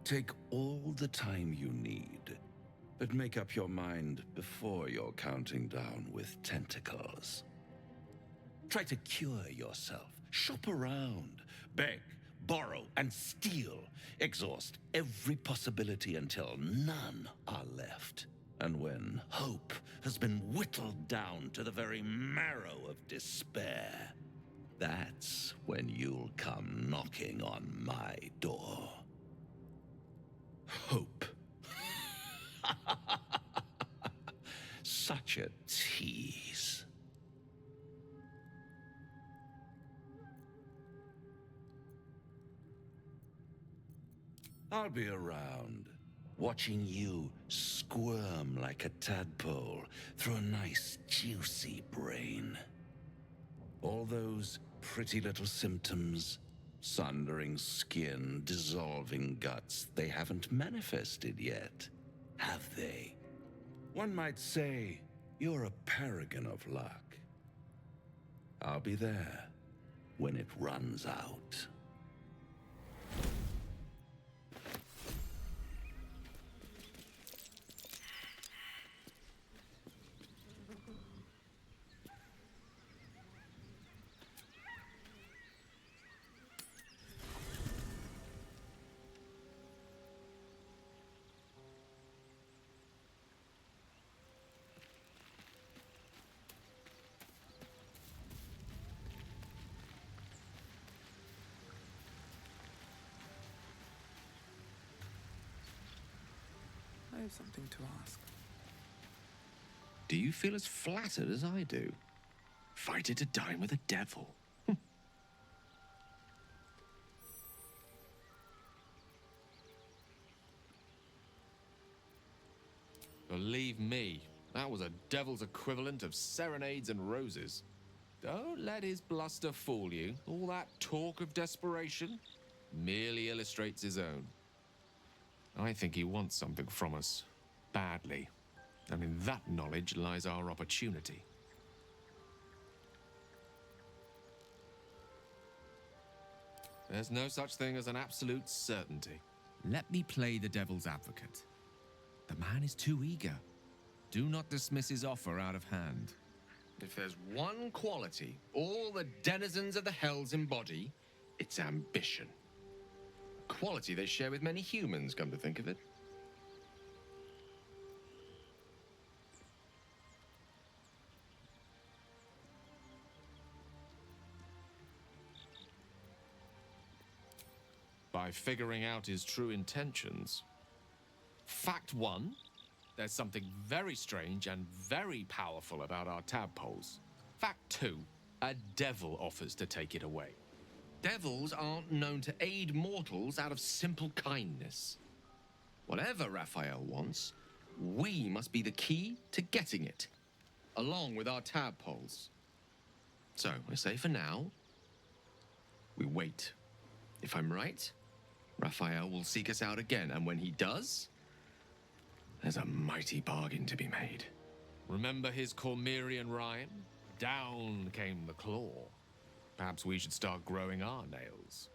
Speaker 8: Take all the time you need, but make up your mind before you're counting down with tentacles. Try to cure yourself, shop around, beg, borrow, and steal. Exhaust every possibility until none are left. And when hope has been whittled down to the very marrow of despair, that's when you'll come knocking on my door. Hope. Such a tease. I'll be around, watching you squirm like a tadpole through a nice, juicy brain. All those pretty little symptoms Sundering skin, dissolving guts, they haven't manifested yet, have they? One might say you're a paragon of luck. I'll be there when it runs out.
Speaker 19: I have something to ask.
Speaker 7: Do you feel as flattered as I do? Fighter to dine with a devil. Believe me, that was a devil's equivalent of serenades and roses. Don't let his bluster fool you. All that talk of desperation merely illustrates his own. I think he wants something from us, badly. And in that knowledge lies our opportunity. There's no such thing as an absolute certainty. Let me play the devil's advocate. The man is too eager. Do not dismiss his offer out of hand. If there's one quality all the denizens of the hells embody, it's ambition. A quality they share with many humans, come to think of it. By figuring out his true intentions. Fact one, there's something very strange and very powerful about our tadpoles. Fact two, a devil offers to take it away. Devils aren't known to aid mortals out of simple kindness. Whatever Raphael wants, we must be the key to getting it, along with our tadpoles. So, I say for now, we wait. If I'm right, Raphael will seek us out again, and when he does, there's a mighty bargain to be made. Remember his Cormyrean rhyme? Down came the claw. Perhaps we should start growing our nails.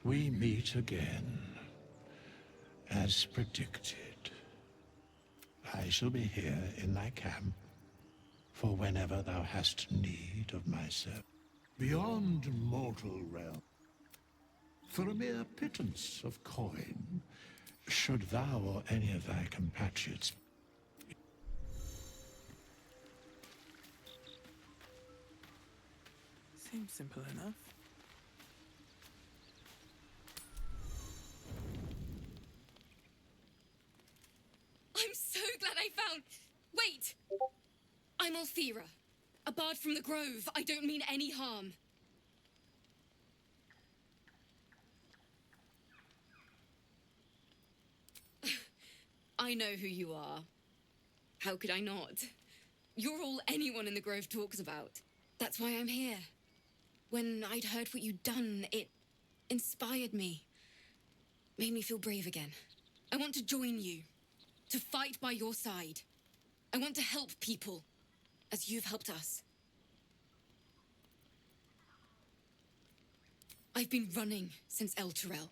Speaker 11: We meet again, as predicted. I shall be here in thy camp, for whenever thou hast need of my service. Beyond mortal realm, for a mere pittance of coin, should thou or any of thy compatriots
Speaker 19: Seems simple enough.
Speaker 15: I'm so glad I found... Wait! I'm Althira, a bard from the Grove. I don't mean any harm. I know who you are. How could I not? You're all anyone in the Grove talks about. That's why I'm here. When I'd heard what you'd done, it inspired me. Made me feel brave again. I want to join you. To fight by your side. I want to help people, as you've helped us. I've been running since El Turel.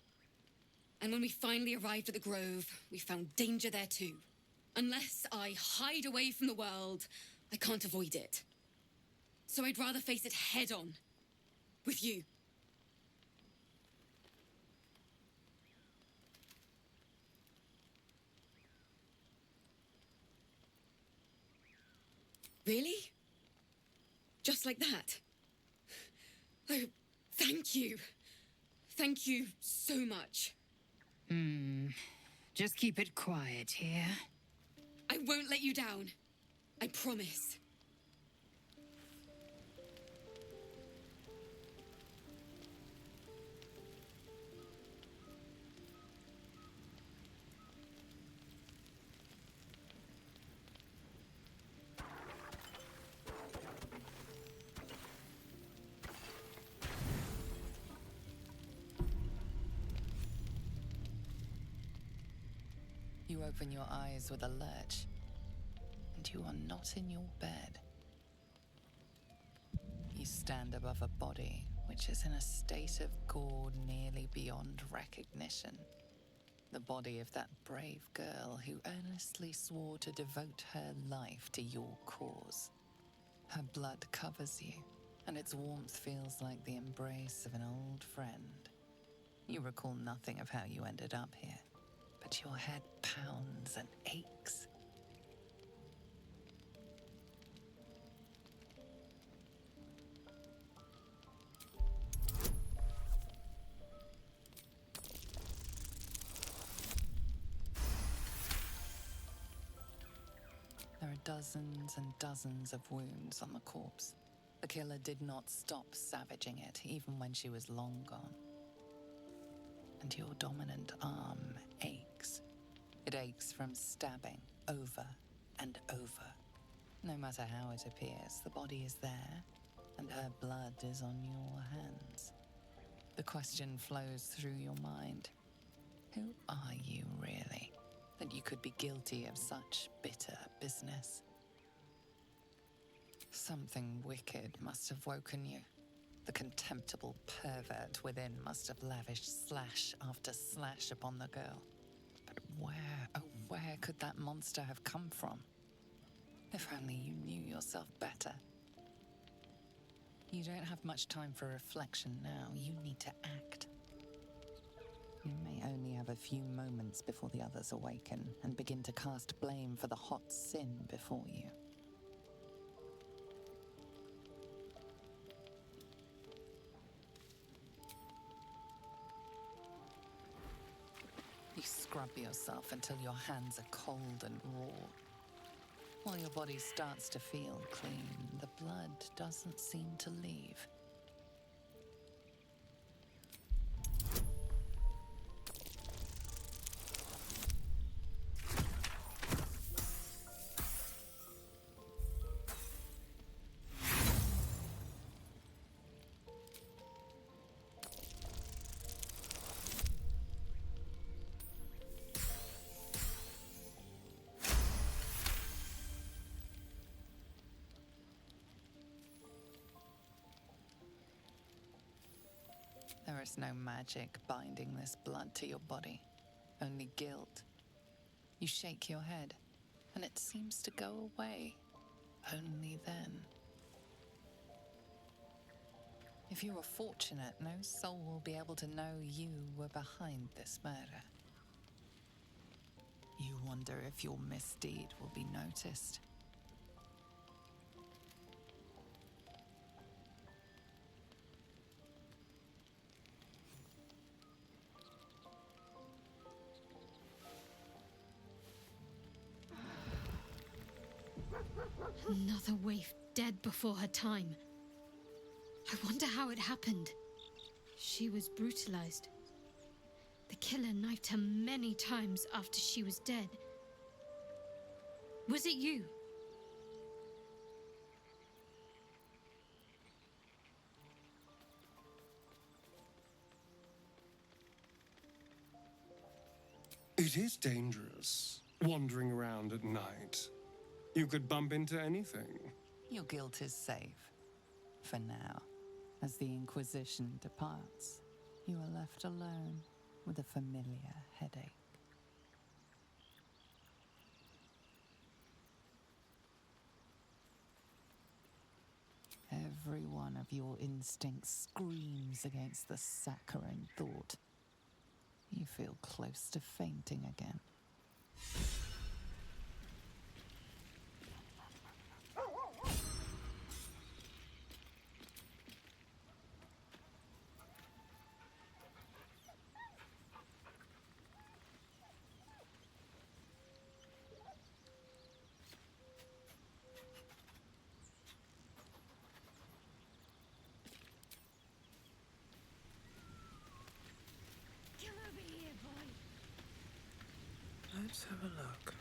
Speaker 15: And when we finally arrived at the Grove, we found danger there too. Unless I hide away from the world, I can't avoid it. So I'd rather face it head on. With you. Really? Just like that? Oh, thank you. Thank you so much.
Speaker 1: Just keep it quiet here.
Speaker 15: I won't let you down. I promise.
Speaker 10: You open your eyes with a lurch, and you are not in your bed. You stand above a body which is in a state of gore nearly beyond recognition. The body of that brave girl who earnestly swore to devote her life to your cause. Her blood covers you, and its warmth feels like the embrace of an old friend. You recall nothing of how you ended up here, but your head pounds and aches. There are dozens and dozens of wounds on the corpse. The killer did not stop savaging it, even when she was long gone. And your dominant arm aches. It aches from stabbing over and over. No matter how it appears, the body is there, and her blood is on your hands. The question flows through your mind. Who are you, really, that you could be guilty of such bitter business? Something wicked must have woken you. The contemptible pervert within must have lavished slash after slash upon the girl. But where, oh where could that monster have come from? If only you knew yourself better. You don't have much time for reflection now. You need to act. You may only have a few moments before the others awaken and begin to cast blame for the hot sin before you. You scrub yourself until your hands are cold and raw. While your body starts to feel clean, the blood doesn't seem to leave. There is no magic binding this blood to your body, only guilt. You shake your head, and it seems to go away, only then. If you are fortunate, no soul will be able to know you were behind this murder. You wonder if your misdeed will be noticed.
Speaker 6: Another waif dead before her time. I wonder how it happened. She was brutalized. The killer knifed her many times after she was dead. Was it you?
Speaker 9: It is dangerous, wandering around at night. You could bump into anything.
Speaker 10: Your guilt is safe, for now. As the Inquisition departs, you are left alone with a familiar headache. Every one of your instincts screams against the saccharine thought. You feel close to fainting again.
Speaker 19: Let's have a look.